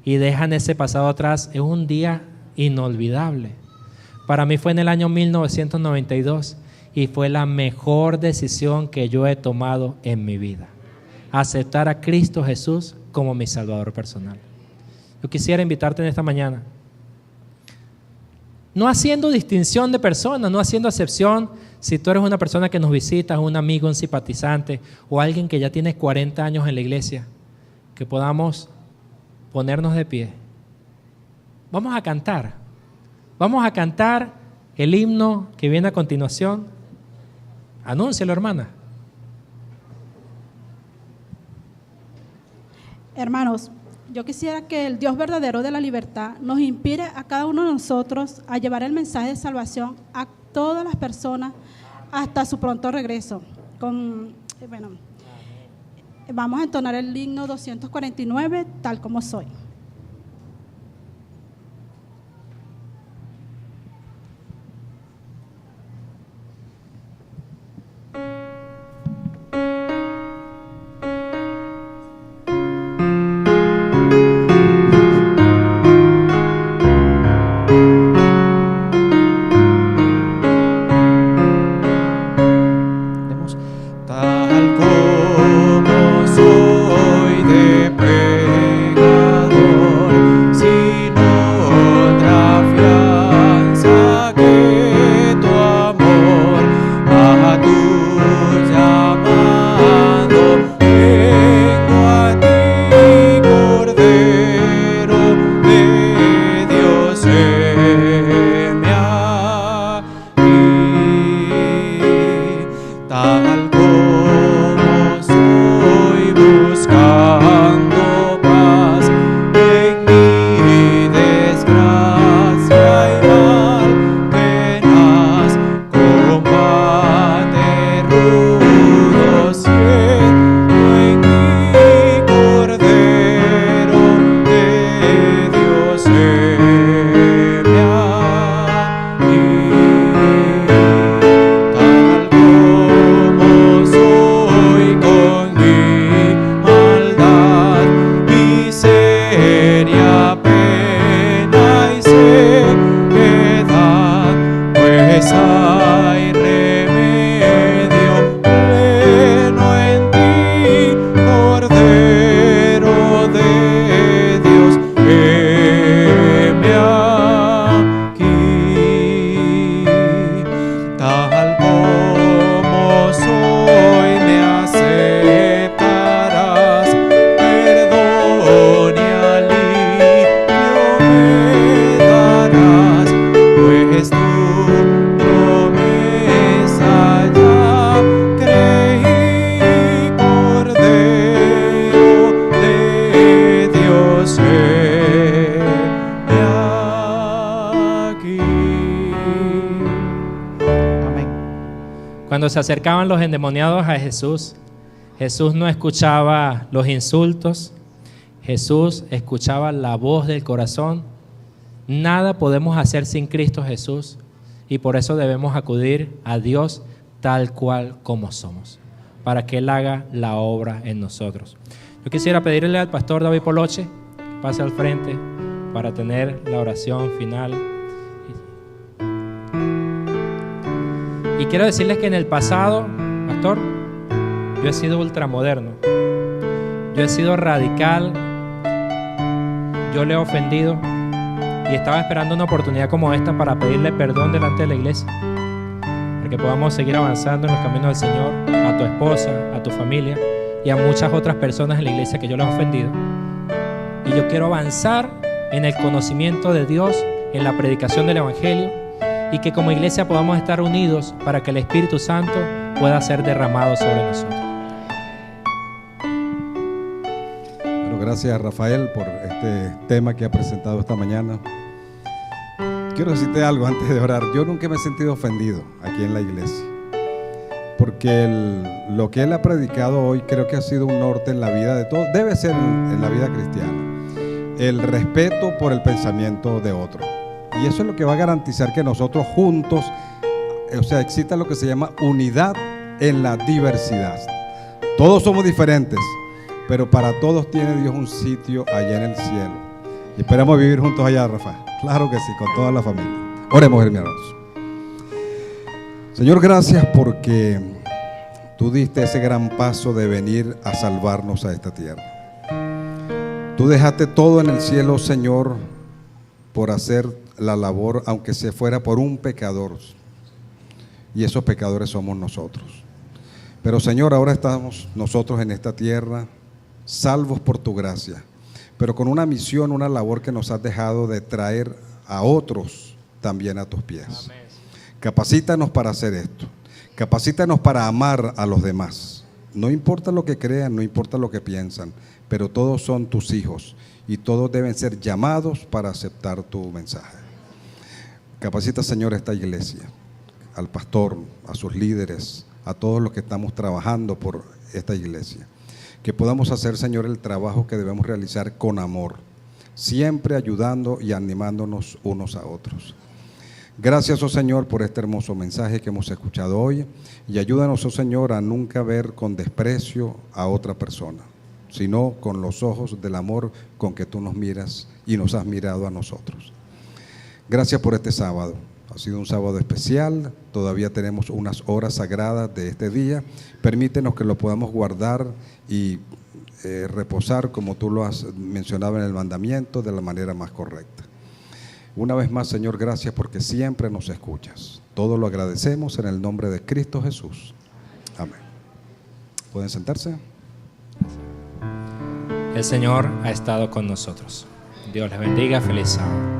y dejan ese pasado atrás, es un día inolvidable. Para mí fue en el año 1992 y fue la mejor decisión que yo he tomado en mi vida. Aceptar a Cristo Jesús como mi Salvador personal. Yo quisiera invitarte en esta mañana, no haciendo distinción de personas, no haciendo acepción si tú eres una persona que nos visita, un amigo, un simpatizante o alguien que ya tiene 40 años en la iglesia, que podamos ponernos de pie. Vamos a cantar el himno que viene a continuación. Anúncialo, hermana. Hermanos, yo quisiera que el Dios verdadero de la libertad nos inspire a cada uno de nosotros a llevar el mensaje de salvación a todas las personas hasta su pronto regreso. Vamos a entonar el himno 249, tal como soy. Tal como Cuando se acercaban los endemoniados a Jesús, Jesús no escuchaba los insultos, Jesús escuchaba la voz del corazón. Nada podemos hacer sin Cristo Jesús y por eso debemos acudir a Dios tal cual como somos, para que Él haga la obra en nosotros. Yo quisiera pedirle al pastor David Poloche que pase al frente para tener la oración final. Y quiero decirles que en el pasado, pastor, yo he sido ultramoderno, yo he sido radical, yo le he ofendido y estaba esperando una oportunidad como esta para pedirle perdón delante de la iglesia, para que podamos seguir avanzando en los caminos del Señor, a tu esposa, a tu familia y a muchas otras personas en la iglesia que yo les he ofendido. Y yo quiero avanzar en el conocimiento de Dios, en la predicación del Evangelio, y que como iglesia podamos estar unidos para que el Espíritu Santo pueda ser derramado sobre nosotros. Bueno, gracias Rafael por este tema que ha presentado esta mañana. Quiero decirte algo antes de orar. Yo nunca me he sentido ofendido aquí en la iglesia, porque lo que él ha predicado hoy creo que ha sido un norte en la vida de todos, debe ser en la vida cristiana, el respeto por el pensamiento de otro. Y eso es lo que va a garantizar que nosotros juntos, o sea, exista lo que se llama unidad en la diversidad. Todos somos diferentes, pero para todos tiene Dios un sitio allá en el cielo. Y esperamos vivir juntos allá, Rafael. Claro que sí, con toda la familia. Oremos, hermanos. Señor, gracias porque tú diste ese gran paso de venir a salvarnos a esta tierra. Tú dejaste todo en el cielo, Señor, por hacer la labor, aunque se fuera por un pecador, y esos pecadores somos nosotros. Pero Señor, ahora estamos nosotros en esta tierra, salvos por tu gracia, pero con una misión, una labor que nos has dejado de traer a otros también a tus pies. Amén. Capacítanos para hacer esto, capacítanos para amar a los demás. No importa lo que crean, no importa lo que piensan, pero todos son tus hijos y todos deben ser llamados para aceptar tu mensaje. Capacita, Señor, esta iglesia, al pastor, a sus líderes, a todos los que estamos trabajando por esta iglesia. Que podamos hacer, Señor, el trabajo que debemos realizar con amor, siempre ayudando y animándonos unos a otros. Gracias, oh Señor, por este hermoso mensaje que hemos escuchado hoy, y ayúdanos, oh Señor, a nunca ver con desprecio a otra persona, sino con los ojos del amor con que tú nos miras y nos has mirado a nosotros. Gracias por este sábado. Ha sido un sábado especial, todavía tenemos unas horas sagradas de este día. Permítenos que lo podamos guardar y reposar como tú lo has mencionado en el mandamiento, de la manera más correcta. Una vez más, Señor, gracias porque siempre nos escuchas. Todo lo agradecemos en el nombre de Cristo Jesús. Amén. ¿Pueden sentarse? El Señor ha estado con nosotros. Dios les bendiga. Feliz sábado.